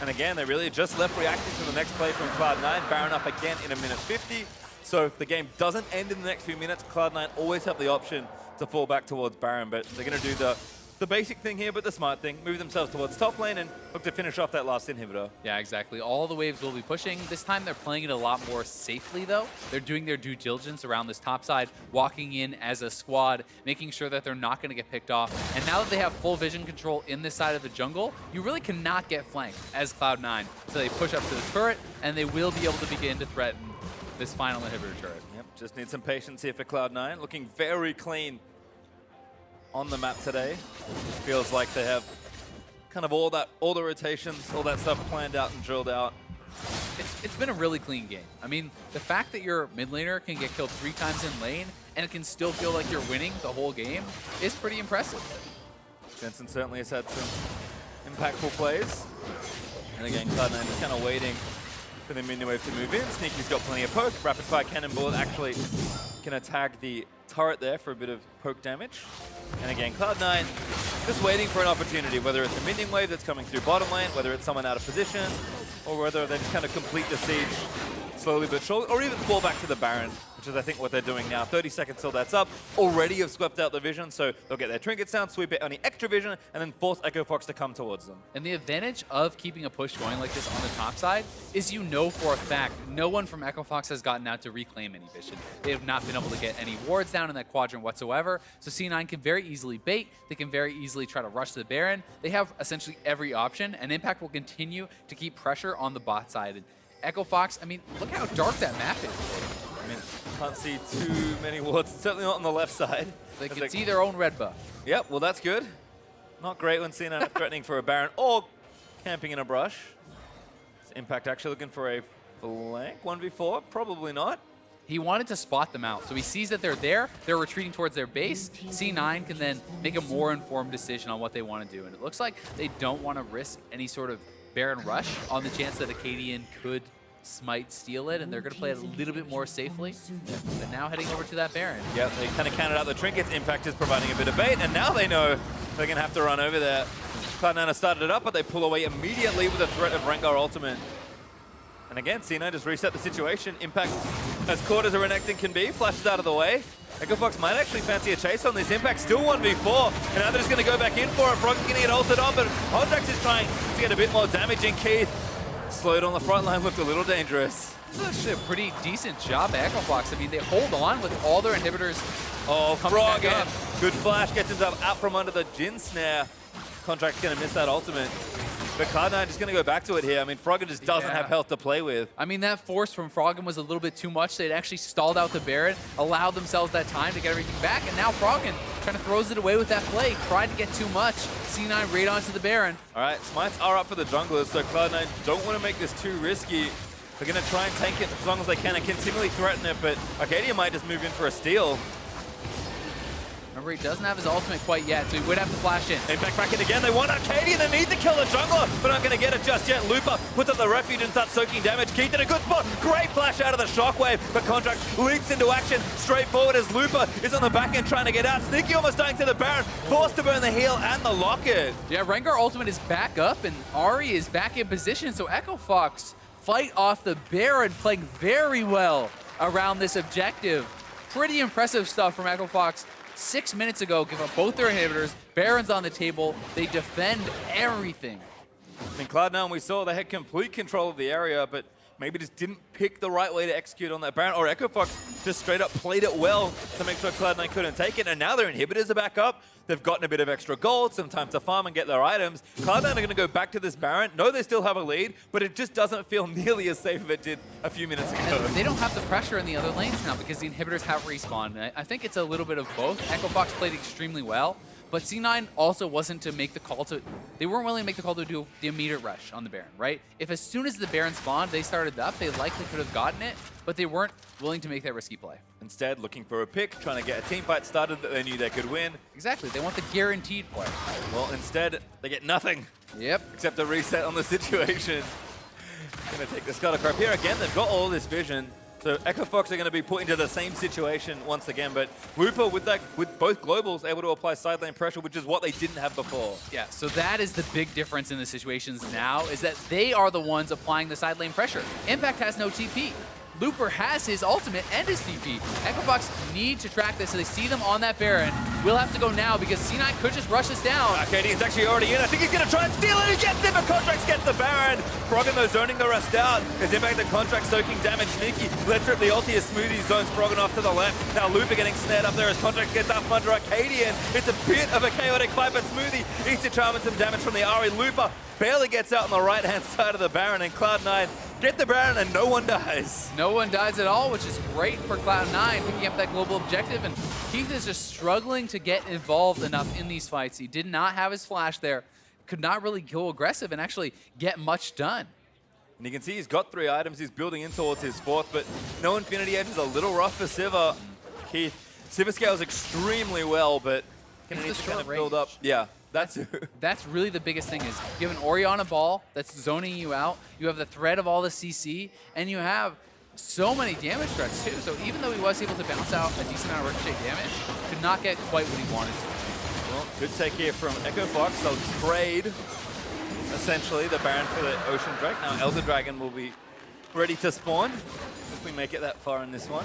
And again, they really just left reacting to the next play from Cloud9. Baron up again in 1:50. So if the game doesn't end in the next few minutes, Cloud9 always have the option to fall back towards Baron, but they're going to do the basic thing here, but the smart thing, move themselves towards top lane and look to finish off that last inhibitor. Yeah, exactly. All the waves will be pushing. This time they're playing it a lot more safely, though. They're doing their due diligence around this top side, walking in as a squad, making sure that they're not going to get picked off. And now that they have full vision control in this side of the jungle, you really cannot get flanked as Cloud9. So they push up to the turret, and they will be able to begin to threaten this final inhibitor turret. Yep, just need some patience here for Cloud9. Looking very clean on the map today. It feels like they have kind of all the rotations, all that stuff planned out and drilled out. It's been a really clean game. I mean, the fact that your mid laner can get killed 3 times in lane and it can still feel like you're winning the whole game is pretty impressive. Jensen certainly has had some impactful plays. And again, Cloud9 is kind of waiting for the minion wave to move in. Sneaky's got plenty of poke. Rapid fire cannonball actually can tag the turret there for a bit of poke damage. And again, Cloud9 just waiting for an opportunity, whether it's a minion wave that's coming through bottom lane, whether it's someone out of position, or whether they just kind of complete the siege slowly but surely, or even fall back to the Baron, which is I think what they're doing now. 30 seconds till that's up. Already have swept out the vision, so they'll get their trinkets down, sweep it any extra vision, and then force Echo Fox to come towards them. And the advantage of keeping a push going like this on the top side is you know for a fact no one from Echo Fox has gotten out to reclaim any vision. They have not been able to get any wards down in that quadrant whatsoever, so C9 can very easily bait, they can very easily try to rush the Baron. They have essentially every option, and Impact will continue to keep pressure on the bot side. And Echo Fox, I mean, look how dark that map is. I mean, can't see too many wards, certainly not on the left side. They can see their own red buff. Yep, well that's good. Not great when C9 are threatening for a Baron or camping in a brush. Is Impact actually looking for a flank 1v4? Probably not. He wanted to spot them out, so he sees that they're there, they're retreating towards their base. C9 can then make a more informed decision on what they want to do, and it looks like they don't want to risk any sort of Baron rush on the chance that Akaadian could smite steal it, and they're going to play it a little bit more safely. But now heading over to that Baron. Yeah, they kind of counted out the trinkets. Impact is providing a bit of bait, and now they know they're going to have to run over there. Cloud9 started it up, but they pull away immediately with the threat of Rengar ultimate. And again, C9 just reset the situation. Impact, as caught as a Renekton can be, flashes out of the way. Echo Fox might actually fancy a chase on this. Impact still 1v4, and now they're just going to go back in for it. Froggen going to get ulted on, but Contractz is trying to get a bit more damage in. Keith, slowed on the front line, looked a little dangerous. This is actually a pretty decent job by Echo Fox. I mean, they hold on with all their inhibitors. Oh, Froggen, good flash, gets himself out from under the Jhin snare. Contractz going to miss that ultimate. But Cloud9 just going to go back to it here. I mean, Froggen just doesn't have health to play with. I mean, that force from Froggen was a little bit too much. They'd actually stalled out the Baron, allowed themselves that time to get everything back, and now Froggen kind of throws it away with that play. Tried to get too much. C9 right onto the Baron. All right, smites are up for the junglers, so Cloud9 don't want to make this too risky. They're going to try and tank it as long as they can and continually threaten it, but Akaadian might just move in for a steal. Remember, he doesn't have his ultimate quite yet, so he would have to flash in. Impact back in again. They want Akaadian. They need to kill the jungler, but aren't going to get it just yet. Looper puts up the refuge and starts soaking damage. Keith in a good spot. Great flash out of the shockwave, but Contractz leaps into action straight forward as Looper is on the back end trying to get out. Sneaky almost dying to the Baron, forced to burn the heal and the locket. Yeah, Rengar ultimate is back up, and Ahri is back in position, so Echo Fox fight off the Baron, playing very well around this objective. Pretty impressive stuff from Echo Fox. 6 minutes ago, give up both their inhibitors. Baron's on the table. They defend everything. In Cloud9, we saw they had complete control of the area, but maybe just didn't pick the right way to execute on that Baron. Or Echo Fox just straight up played it well to make sure Cloud9 couldn't take it. And now their inhibitors are back up. They've gotten a bit of extra gold, some time to farm and get their items. Cloud9 are going to go back to this Baron. No, they still have a lead, but it just doesn't feel nearly as safe as it did a few minutes ago. And they don't have the pressure in the other lanes now because the inhibitors have respawned. I think it's a little bit of both. Echo Fox played extremely well, But C9 also wasn't to make the call to, they weren't willing to make the call to do the immediate rush on the Baron, right? If as soon as the Baron spawned, they started up, they likely could have gotten it, but they weren't willing to make that risky play. Instead, looking for a pick, trying to get a team fight started that they knew they could win. Exactly, they want the guaranteed play. Well, instead, they get nothing. Yep. Except a reset on the situation. Gonna take the Scuttle Crab here again. They've got all this vision. So Echo Fox are going to be put into the same situation once again, but Looper with both globals able to apply side lane pressure, which is what they didn't have before. Yeah, so that is the big difference in the situations now, is that they are the ones applying the side lane pressure. Impact has no TP. Looper has his ultimate and his TP. Echo Fox need to track this, so they see them on that Baron. We'll have to go now because C9 could just rush us down. Akaadian's actually already in. I think he's going to try and steal it. He gets it, but Contractz gets the Baron. Froggen, though, zoning the rest out. His Impact the Contractz soaking damage. Sneaky. Let's rip the ulti as Smoothie zones Froggen off to the left. Now Looper getting snared up there as Contractz gets up under Akaadian. It's a bit of a chaotic fight, but Smoothie eats a charm and some damage from the Ahri. Looper barely gets out on the right-hand side of the Baron, and Cloud9 get the Baron and no one dies. No one dies at all, which is great for Cloud9, picking up that global objective, and Keith is just struggling to get involved enough in these fights. He did not have his flash there, could not really go aggressive and actually get much done. And you can see he's got 3 items, he's building in towards his 4th, but no Infinity Edge is a little rough for Sivir. Keith, Sivir scales extremely well, but can need to kind of build up. Yeah. That's really the biggest thing, is you have an Orianna ball that's zoning you out, you have the threat of all the CC, and you have so many damage threats too. So even though he was able to bounce out a decent amount of ricochet damage, could not get quite what he wanted to. Well, good take here from Echo Fox. They'll trade, essentially, the Baron for the Ocean Drake. Now Elder Dragon will be ready to spawn if we make it that far in this one.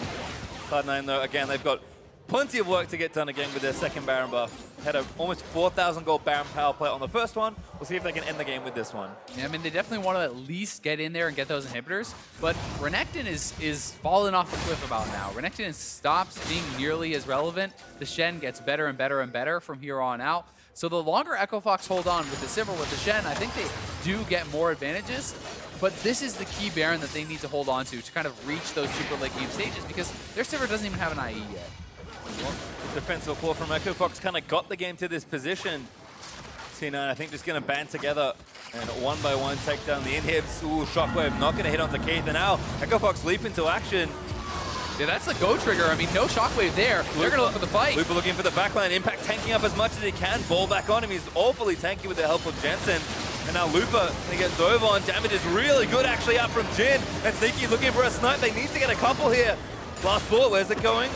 Cloud9, though, again, they've got plenty of work to get done again with their second Baron buff. Had a almost 4,000 gold Baron power play on the first one. We'll see if they can end the game with this one. Yeah, I mean, they definitely want to at least get in there and get those inhibitors, but Renekton is falling off the cliff about now. Renekton stops being nearly as relevant. The Shen gets better and better and better from here on out. So the longer Echo Fox hold on with the Sivir, with the Shen, I think they do get more advantages, but this is the key Baron that they need to hold on to kind of reach those super late game stages, because their Sivir doesn't even have an IE yet. Well, defensive claw from Echo Fox kind of got the game to this position. C9, I think, just going to band together and one by one take down the inhibs. Ooh, Shockwave not going to hit onto Keith, and now Echo Fox leap into action. Yeah, that's the go trigger. I mean, no Shockwave there. They're going to look for the fight. Looper looking for the backline. Impact tanking up as much as he can. Ball back on him. He's awfully tanky with the help of Jensen. And now Looper going to get dove on. Damage is really good actually up from Jhin. And Sneaky looking for a snipe. They need to get a couple here. Last bullet, where's it going?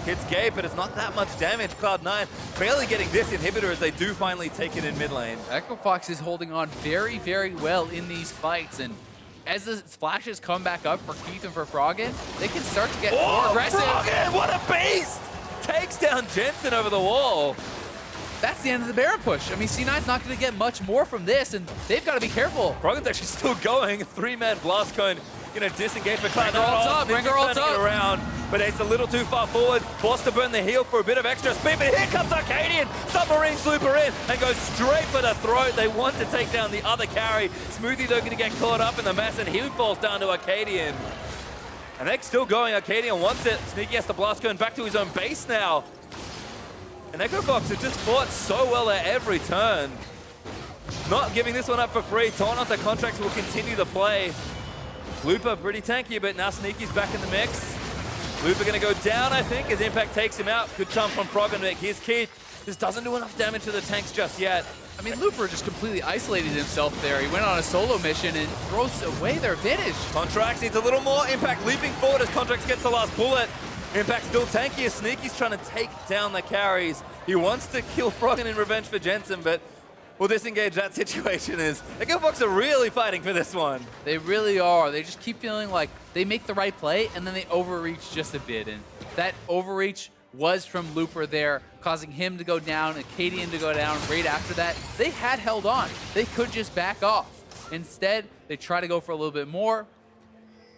Hits Gabe, but it's not that much damage. Cloud9 barely getting this inhibitor as they do finally take it in mid lane. Echo Fox is holding on very, very well in these fights, and as the splashes come back up for Keith and for Froggen, they can start to get more aggressive. Froggen, what a beast! Takes down Jensen over the wall. That's the end of the Baron push. I mean, C9's not going to get much more from this, and they've got to be careful. Froggen's actually still going. 3-man blast cone. Going to disengage for Cloud9. Rengar ults up. Around, but it's a little too far forward. Forced to burn the heal for a bit of extra speed, but here comes Akaadian. Submarine Looper in and goes straight for the throat. They want to take down the other carry. Smoothie, though, going to get caught up in the mess, and he falls down to Akaadian. And they're still going. Akaadian wants it. Sneaky has the blast cone back to his own base now. And Echo Fox have just fought so well at every turn. Not giving this one up for free. Taunt onto Contractz will continue to play. Looper pretty tanky, but now Sneaky's back in the mix. Looper going to go down, I think, as Impact takes him out. Good jump from Froggen. Here's Keith. This doesn't do enough damage to the tanks just yet. I mean, Looper just completely isolated himself there. He went on a solo mission and throws away their advantage. Contractz needs a little more. Impact leaping forward as Contractz gets the last bullet. Impact still tanky as Sneaky's trying to take down the carries. He wants to kill Froggen in revenge for Jensen, but we'll disengage that situation is. Echo Fox are really fighting for this one. They really are. They just keep feeling like they make the right play and then they overreach just a bit. And that overreach was from Looper there, causing him to go down, Akaadian to go down right after that. They had held on. They could just back off. Instead, they try to go for a little bit more.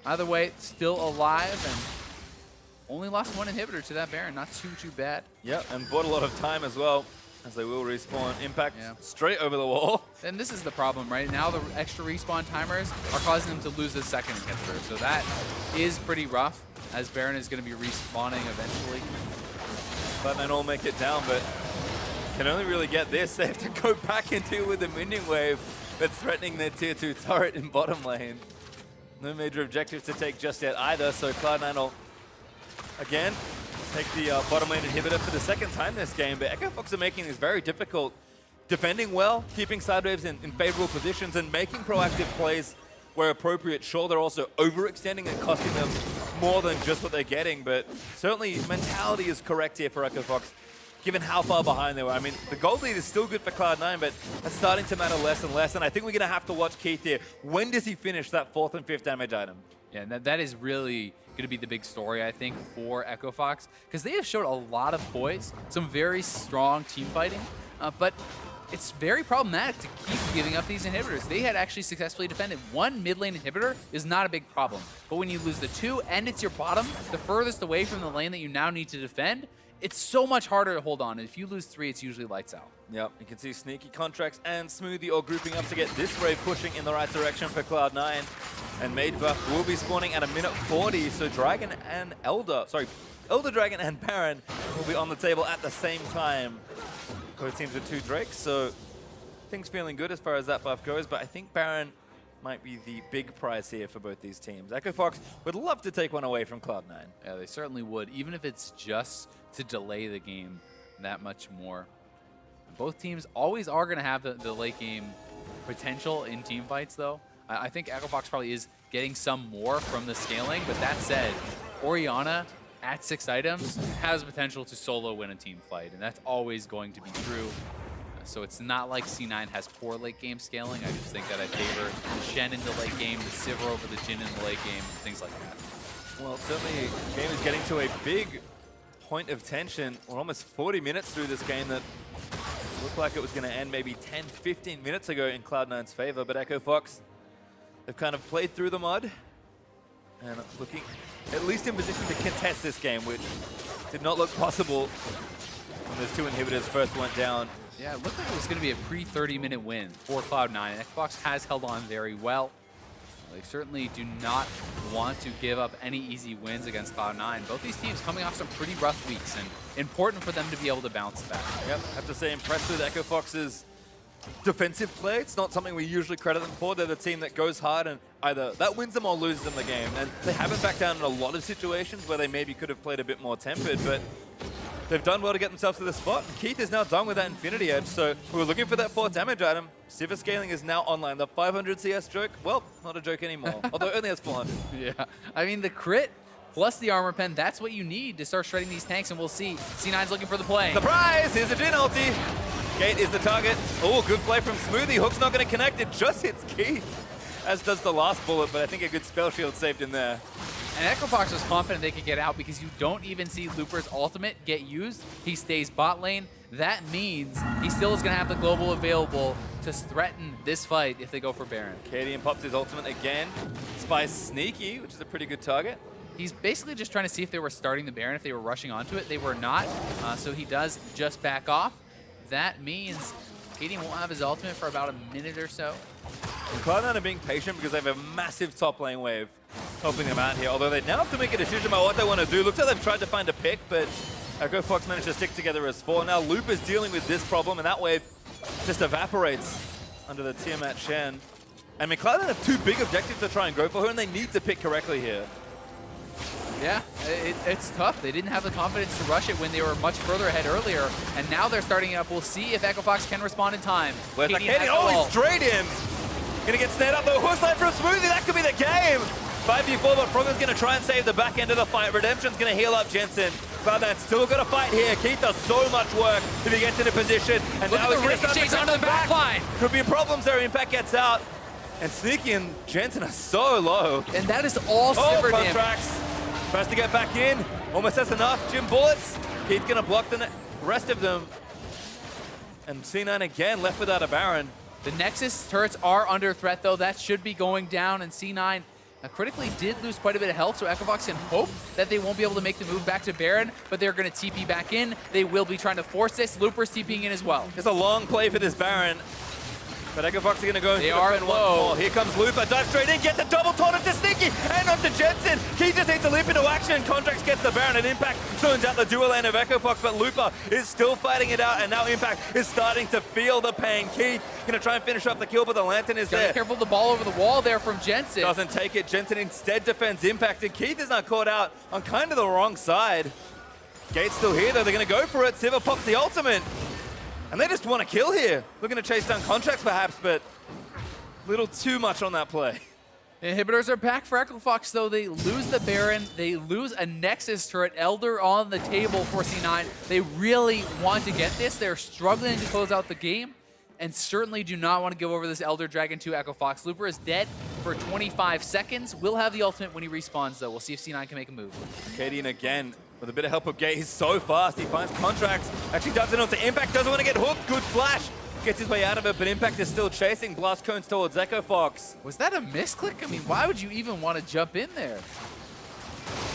Either way, still alive and only lost one inhibitor to that Baron. Not too bad. Yep, and bought a lot of time as well, as they will respawn. Impact straight over the wall. And this is the problem, right? Now the extra respawn timers are causing them to lose the second inhibitor. So that is pretty rough, as Baron is going to be respawning eventually. But then all make it down, but can only really get this. They have to go back into with the minion wave that's threatening their tier 2 turret in bottom lane. No major objectives to take just yet either, so Cloud9 will, again, take the bottom lane inhibitor for the second time this game, but Echo Fox are making this very difficult. Defending well, keeping side waves in favorable positions, and making proactive plays where appropriate. Sure, they're also overextending and costing them more than just what they're getting, but certainly mentality is correct here for Echo Fox, given how far behind they were. I mean, the gold lead is still good for Cloud9, but that's starting to matter less and less, and I think we're going to have to watch Keith here. When does he finish that 4th and 5th damage item? Yeah, that is really going to be the big story, I think, for Echo Fox, because they have showed a lot of poise, some very strong team fighting, but it's very problematic to keep giving up these inhibitors. They had actually successfully defended. One mid lane inhibitor is not a big problem, but when you lose the 2 and it's your bottom, the furthest away from the lane that you now need to defend, it's so much harder to hold on. And if you lose 3, it's usually lights out. Yep, you can see Sneaky, Contractz, and Smoothie all grouping up to get this wave pushing in the right direction for Cloud9. And Made Buff will be spawning at a minute 40, so Dragon and Elder Dragon and Baron will be on the table at the same time. Both teams with 2 Drakes, so things feeling good as far as that buff goes, but I think Baron might be the big prize here for both these teams. Echo Fox would love to take one away from Cloud9. Yeah, they certainly would, even if it's just to delay the game that much more. Both teams always are going to have the late game potential in team fights, though. I think Echo Fox probably is getting some more from the scaling, but that said, Orianna at 6 items has the potential to solo win a team fight, and that's always going to be true. So it's not like C9 has poor late game scaling. I just think that I favor the Shen in the late game, the Sivir over the Jhin in the late game, things like that. Well, certainly the game is getting to a big point of tension. We're almost 40 minutes through this game that looked like it was going to end maybe 10, 15 minutes ago in Cloud9's favor, but Echo Fox, they've kind of played through the mud and looking at least in position to contest this game, which did not look possible when those 2 inhibitors first went down. Yeah, it looked like it was going to be a pre-30-minute win for Cloud9. Xbox has held on very well. They certainly do not want to give up any easy wins against Cloud9. Both these teams coming off some pretty rough weeks, and important for them to be able to bounce back. Yep, I have to say, impressed with Echo Fox's defensive play. It's not something we usually credit them for. They're the team that goes hard and either that wins them or loses them the game. And they haven't backed down in a lot of situations where they maybe could have played a bit more tempered, but they've done well to get themselves to the spot. And Keith is now done with that Infinity Edge, so we were looking for that 4th damage item. Sivir scaling is now online. The 500 CS joke, well, not a joke anymore, although it only has 400. Yeah, I mean, the crit plus the armor pen, that's what you need to start shredding these tanks, and we'll see. C9's looking for the play. Surprise! Here's a Jhin ulti. Gate is the target. Oh, good play from Smoothie. Hook's not going to connect. It just hits Keith, as does the last bullet, but I think a good spell shield saved in there. And Echo Fox was confident they could get out because you don't even see Looper's ultimate get used. He stays bot lane. That means he still is going to have the global available to threaten this fight if they go for Baron. Akaadian pops his ultimate again. Spies Sneaky, which is a pretty good target. He's basically just trying to see if they were starting the Baron, if they were rushing onto it. They were not, so he does just back off. That means Akaadian won't have his ultimate for about a minute or so. Cloud9 are being patient because they have a massive top lane wave helping them out here, although they now have to make a decision about what they want to do. Looks like they've tried to find a pick, but Echo Fox managed to stick together as 4. Now Loop is dealing with this problem, and that wave just evaporates under the Tiamat Shen. I mean, Cloud9 have 2 big objectives to try and go for her, and they need to pick correctly here. Yeah, it's tough. They didn't have the confidence to rush it when they were much further ahead earlier, and now they're starting it up. We'll see if Echo Fox can respond in time. Where's Akaadian? Oh, he's straight in! Gonna get snared up, though. Horse line for a Smoothie, that could be the game! 5v4, but Froggen's gonna try and save the back end of the fight. Redemption's gonna heal up Jensen. Cloud9 still got to fight here. Keith does so much work if he gets into position. And look now at the ricochets onto the back line. Could be problems there. Impact gets out. And Sneaky and Jensen are so low. And that is all Sivir damage. Contractz tries to get back in. Almost has enough. Jhin bullets. Keith's gonna block the rest of them. And C9 again left without a Baron. The Nexus turrets are under threat, though. That should be going down, and C9 critically did lose quite a bit of health, so Echo Fox can hope that they won't be able to make the move back to Baron, but they're going to TP back in. They will be trying to force this. Looper's TPing in as well. It's a long play for this Baron. But EchoFox are going to go into they are defend low. once more. Here comes Lupa, dives straight in, gets a double taunt into Sneaky, and onto Jensen. He just needs to leap into action. Contractz gets the Baron, and Impact turns out the dual lane of EchoFox, but Lupa is still fighting it out, and now Impact is starting to feel the pain. Keith going to try and finish up the kill, but the Lantern is there. Be careful of the ball over the wall there from Jensen. Doesn't take it. Jensen instead defends Impact, and Keith is not caught out on kind of the wrong side. Gate's still here, though. They're going to go for it. Sivir pops the ultimate. And they just want to kill here. Looking to chase down Contractz perhaps, but a little too much on that play. The inhibitors are back for EchoFox, though. They lose the Baron. They lose a Nexus turret. Elder on the table for C9. They really want to get this. They're struggling to close out the game and certainly do not want to give over this Elder Dragon to EchoFox. Looper is dead for 25 seconds. Will have the ultimate when he respawns, though. We'll see if C9 can make a move. Akaadian again. With a bit of help of Gate, he's so fast. He finds Contractz. Actually does it onto Impact. Doesn't want to get hooked. Good flash. Gets his way out of it, but Impact is still chasing. Blast cones towards EchoFox. Was that a misclick? I mean, why would you even want to jump in there?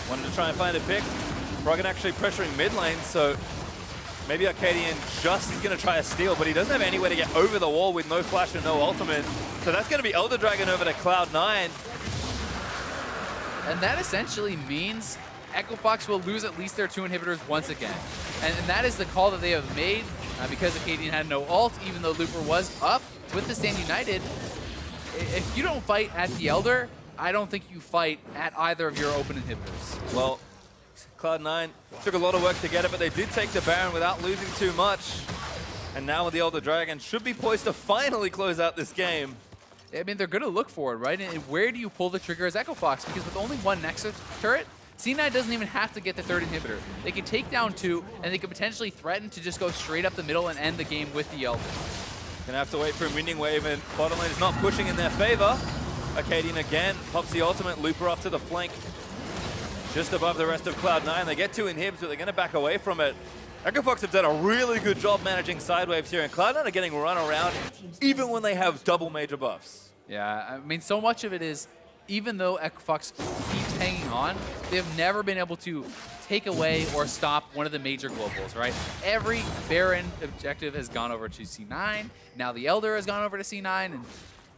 Wanted to try and find a pick. Froggen actually pressuring mid lane, so maybe Akaadian just is going to try a steal, but he doesn't have anywhere to get over the wall with no flash and no ultimate. So that's going to be Elder Dragon over to Cloud9. And that essentially means EchoFox will lose at least their 2 inhibitors once again. And that is the call that they have made because Akaadian had no ult, even though Looper was up with the Stand United. If you don't fight at the Elder, I don't think you fight at either of your open inhibitors. Well, Cloud9 took a lot of work to get it, but they did take the Baron without losing too much. And now with the Elder Dragon, should be poised to finally close out this game. I mean, they're going to look for it, right? And where do you pull the trigger as EchoFox? Because with only one Nexus turret, C9 doesn't even have to get the 3rd inhibitor. They can take down 2, and they could potentially threaten to just go straight up the middle and end the game with the Elder. Gonna have to wait for a winning wave, and bottom lane is not pushing in their favor. Akaadian again pops the ultimate. Looper off to the flank, just above the rest of Cloud9. They get 2 inhibs, but they're gonna back away from it. EchoFox have done a really good job managing side waves here, and Cloud9 are getting run around even when they have double major buffs. Yeah, I mean, so much of it is, even though EchoFox keeps hanging on, they've never been able to take away or stop one of the major globals, right? Every Baron objective has gone over to C9. Now the Elder has gone over to C9, and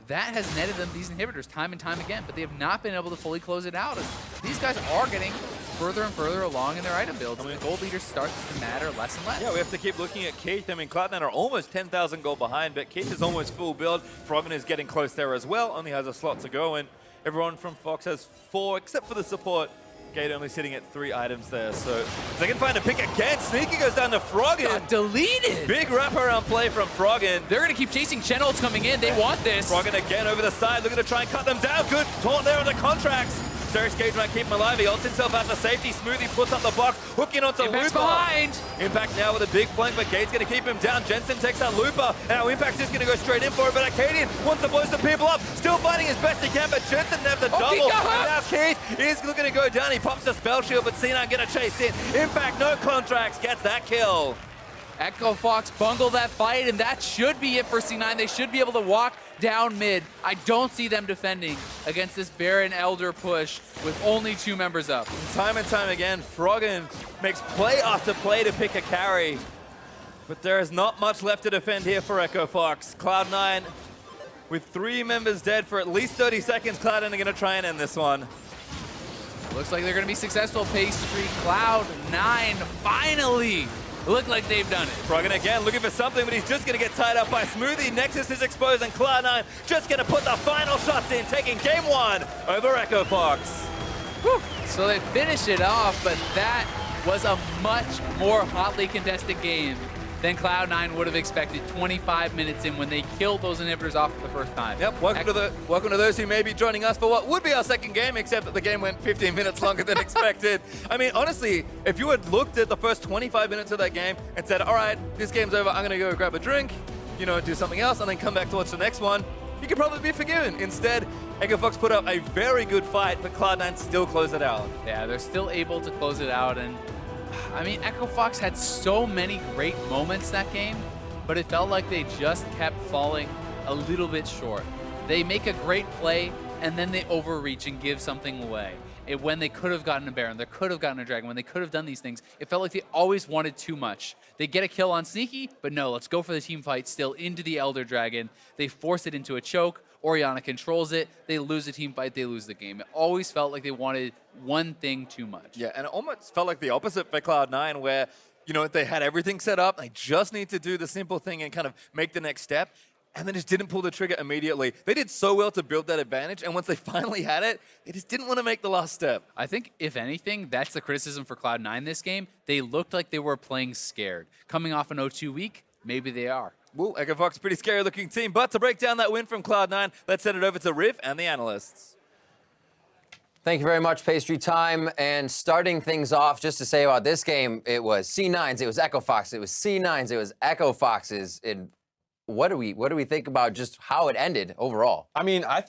that has netted them these inhibitors time and time again, but they have not been able to fully close it out. And these guys are getting further and further along in their item builds, and the gold leader starts to matter less and less. Yeah, we have to keep looking at Keith. I mean, Cloud9 are almost 10,000 gold behind, but Keith is almost full build. Froggen is getting close there as well, only has a slot to go in. Everyone from Fox has 4, except for the support. Gate only sitting at 3 items there, so they can find a pick again. Sneaky goes down to Froggen. Got deleted. Big wraparound play from Froggen. They're going to keep chasing. Shen ult's coming in. They want this. Froggen again over the side, looking to try and cut them down. Good taunt there on the Contractz. Serious Gage might keep him alive. He ults himself out to safety. Smoothie puts up the box, hooking onto Impact's Lupa. behind. Impact now with a big flank, but Gate's going to keep him down. Jensen takes out Lupa, and now Impact's just going to go straight in for it, but Akaadian wants to blow some people up. Still fighting as best he can, but Jensen has a double. And now Keith is looking to go down. He pops the spell shield, but C9 going to chase in. Impact, no Contractz, gets that kill. EchoFox bungle that fight, and that should be it for C9. They should be able to walk down mid. I don't see them defending against this Baron Elder push with only 2 members up. Time and time again, Froggen makes play after play to pick a carry, but there is not much left to defend here for EchoFox. Cloud9, with 3 members dead for at least 30 seconds, Cloud9 are going to try and end this one. Looks like they're going to be successful. Pastry, Cloud9, finally! Look like they've done it. Froggen again looking for something, but he's just going to get tied up by Smoothie. Nexus is exposed, and Cloud9 just going to put the final shots in, taking game 1 over EchoFox. Whew. So they finish it off, but that was a much more hotly contested game than Cloud9 would have expected 25 minutes in when they killed those inhibitors off for the first time. Yep, welcome to those who may be joining us for what would be our second game, except that the game went 15 minutes longer than expected. I mean, honestly, if you had looked at the first 25 minutes of that game and said, all right, this game's over, I'm going to go grab a drink, you know, do something else, and then come back to watch the next one, you could probably be forgiven. Instead, EchoFox put up a very good fight, but Cloud9 still closed it out. Yeah, they're still able to close it out, and I mean, EchoFox had so many great moments that game, but it felt like they just kept falling a little bit short. They make a great play, and then they overreach and give something away. when they could have gotten a Baron, they could have gotten a Dragon, when they could have done these things, it felt like they always wanted too much. They get a kill on Sneaky, but no, let's go for the team fight still into the Elder Dragon. They force it into a choke. Orianna controls it. They lose the team fight. They lose the game. It always felt like they wanted one thing too much. Yeah, and it almost felt like the opposite for Cloud9, where they had everything set up. They just need to do the simple thing and kind of make the next step. And then just didn't pull the trigger immediately. They did so well to build that advantage, and once they finally had it, they just didn't want to make the last step. I think, if anything, that's the criticism for Cloud9 this game. They looked like they were playing scared. Coming off an 0-2 week, maybe they are. Well, EchoFox, pretty scary-looking team, but to break down that win from Cloud9, let's send it over to Riv and the analysts. Thank you very much, PastryTime. And starting things off, just to say about this game, it was C9s, it was EchoFox, it was C9s, it was EchoFoxes. What do we think about just how it ended overall? I mean, I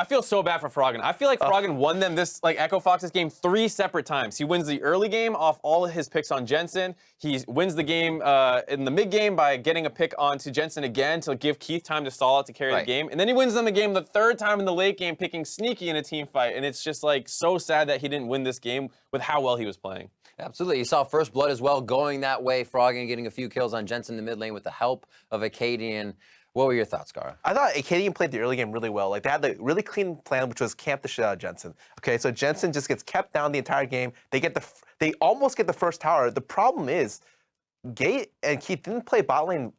feel so bad for Froggen. I feel like Froggen won them this, like EchoFox's game 3 separate times. He wins the early game off all of his picks on Jensen. He wins the game in the mid game by getting a pick onto Jensen again to give Keith time to stall out to carry the game. And then he wins them the game the 3rd time in the late game, picking Sneaky in a team fight. And it's just like so sad that he didn't win this game with how well he was playing. Absolutely. You saw First Blood as well going that way. Froggen getting a few kills on Jensen in the mid lane with the help of Akaadian. What were your thoughts, Gara? I thought Akaadian played the early game really well. Like, they had the really clean plan, which was camp the shit out of Jensen. Okay, so Jensen just gets kept down the entire game. They almost get the first tower. The problem is, Gate and Keith didn't play bot lane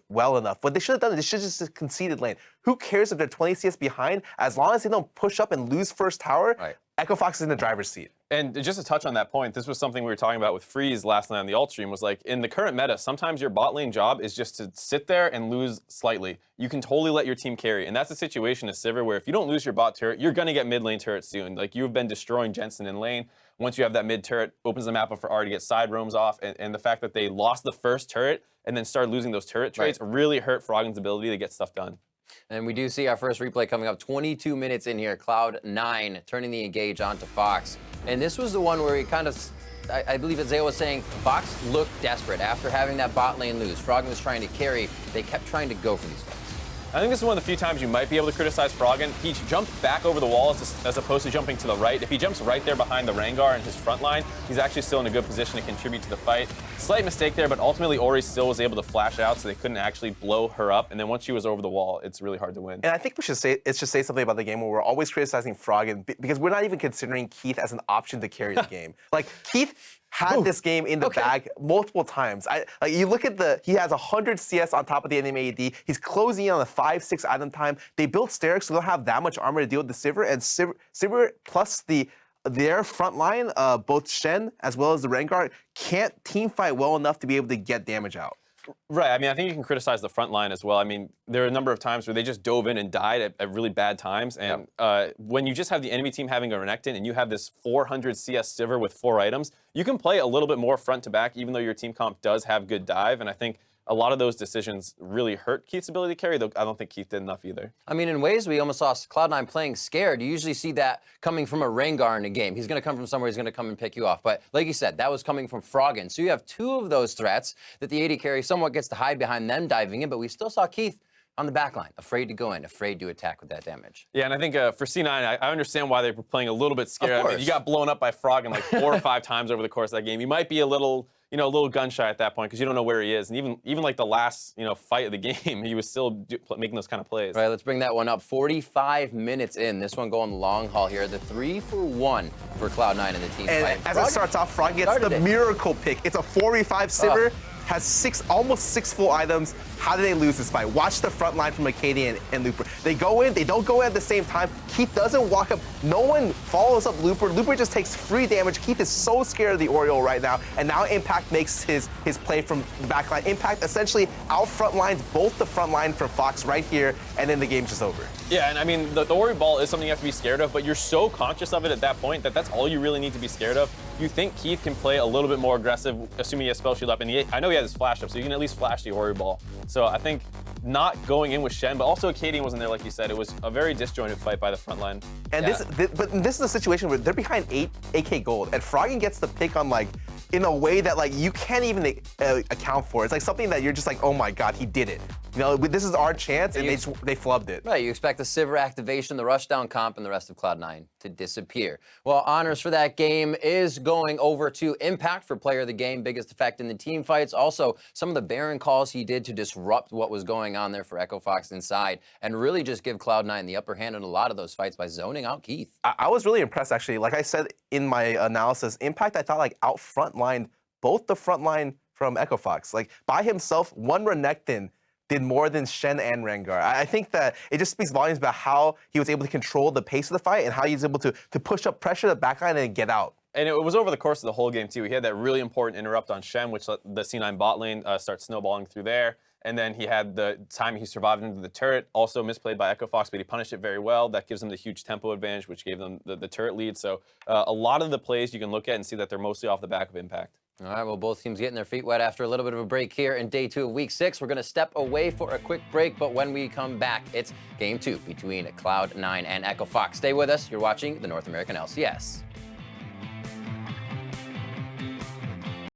well enough. What they should have done is they should have just conceded lane. Who cares if they're 20 CS behind? As long as they don't push up and lose first tower, EchoFox is in the driver's seat. And just to touch on that point, this was something we were talking about with Freeze last night on the alt stream, was like, in the current meta, sometimes your bot lane job is just to sit there and lose slightly. You can totally let your team carry. And that's the situation as Sivir, where if you don't lose your bot turret, you're going to get mid lane turret soon. Like, you've been destroying Jensen in lane. Once you have that mid turret, opens the map up for Ahri to get side roams off. And the fact that they lost the first turret and then started losing those turret trades really hurt Froggen's ability to get stuff done. And we do see our first replay coming up 22 minutes in here. Cloud9 turning the engage onto Fox. And this was the one where he kind of, I believe Azael was saying, Fox looked desperate after having that bot lane lose. Froggen was trying to carry. They kept trying to go for these fights. I think this is one of the few times you might be able to criticize Froggen. He jumped back over the wall as opposed to jumping to the right. If he jumps right there behind the Rengar in his front line, he's actually still in a good position to contribute to the fight. Slight mistake there, but ultimately Ori still was able to flash out, so they couldn't actually blow her up. And then once she was over the wall, it's really hard to win. And I think we should say something about the game where we're always criticizing Froggen because we're not even considering Keith as an option to carry the game. Like, Keith had this game in the bag multiple times. You look at he has 100 CS on top of the enemy AD. He's closing in on the 5-6 item time. They built Sterix, so they don't have that much armor to deal with the Sivir, and Sivir plus their front line, both Shen as well as the Rengar, can't team fight well enough to be able to get damage out. Right, I mean, I think you can criticize the front line as well. I mean, there are a number of times where they just dove in and died at really bad times. And when you just have the enemy team having a Renekton and you have this 400 CS Sivir with 4 items, you can play a little bit more front to back, even though your team comp does have good dive. And I think a lot of those decisions really hurt Keith's ability to carry, though I don't think Keith did enough either. I mean, in ways, we almost saw Cloud9 playing scared. You usually see that coming from a Rengar in a game. He's going to come from somewhere, he's going to come and pick you off. But like you said, that was coming from Froggen. So you have 2 of those threats that the AD carry somewhat gets to hide behind them diving in, but we still saw Keith on the back line, afraid to go in, afraid to attack with that damage. Yeah, and I think for C9, I understand why they were playing a little bit scared. I mean, you got blown up by Froggen like 4 or 5 times over the course of that game. You might be a little gun shy at that point because you don't know where he is. And even like the last, fight of the game, he was still making those kind of plays. All right, let's bring that one up. 45 minutes in. This one going the long haul here. The 3-for-1 for Cloud9 in the team fight. And as it starts off, Froggen gets the miracle pick. It's a 4v5 Sivir. Has almost 6 full items. How do they lose this fight? Watch the front line from Akaadian and Looper. They go in, they don't go in at the same time. Keith doesn't walk up. No one follows up Looper. Looper just takes free damage. Keith is so scared of the Oriole right now. And now Impact makes his play from the back line. Impact essentially out front lines both the front line for Fox right here, and then the game's just over. Yeah, and I mean, the Ori ball is something you have to be scared of, but you're so conscious of it at that point that that's all you really need to be scared of. You think Keith can play a little bit more aggressive, assuming he has spell shield up, and I know he has his flash up, so you can at least flash the Ori ball. So I think not going in with Shen, but also Akaadian wasn't there, like you said. It was a very disjointed fight by the front line. And this is a situation where they're behind 8k gold, and Froggen gets the pick on in a way that you can't even account for. It's like something that you're just like, oh my god, he did it. You know, this is our chance, and they flubbed it. Right, you expect the Sivir activation, the rushdown comp, and the rest of Cloud9 to disappear. Well, honors for that game is going over to Impact for player of the game, biggest effect in the team fights. Also, some of the Baron calls he did to disrupt what was going on there for Echo Fox inside, and really just give Cloud9 the upper hand in a lot of those fights by zoning out Keith. I was really impressed, actually. Like I said in my analysis, Impact, I thought, like, out front-lined both the front line from Echo Fox. Like, by himself, one Renekton did more than Shen and Rengar. I think that it just speaks volumes about how he was able to control the pace of the fight and how he was able to push up pressure to the backline and get out. And it was over the course of the whole game, too. He had that really important interrupt on Shen, which let the C9 bot lane start snowballing through there. And then he had the time he survived into the turret, also misplayed by Echo Fox, but he punished it very well. That gives them the huge tempo advantage, which gave them the turret lead. So a lot of the plays you can look at and see that they're mostly off the back of Impact. All right, well, both teams getting their feet wet after a little bit of a break here in day 2 of week 6. We're going to step away for a quick break, but when we come back, it's game 2 between Cloud9 and Echo Fox. Stay with us. You're watching the North American LCS.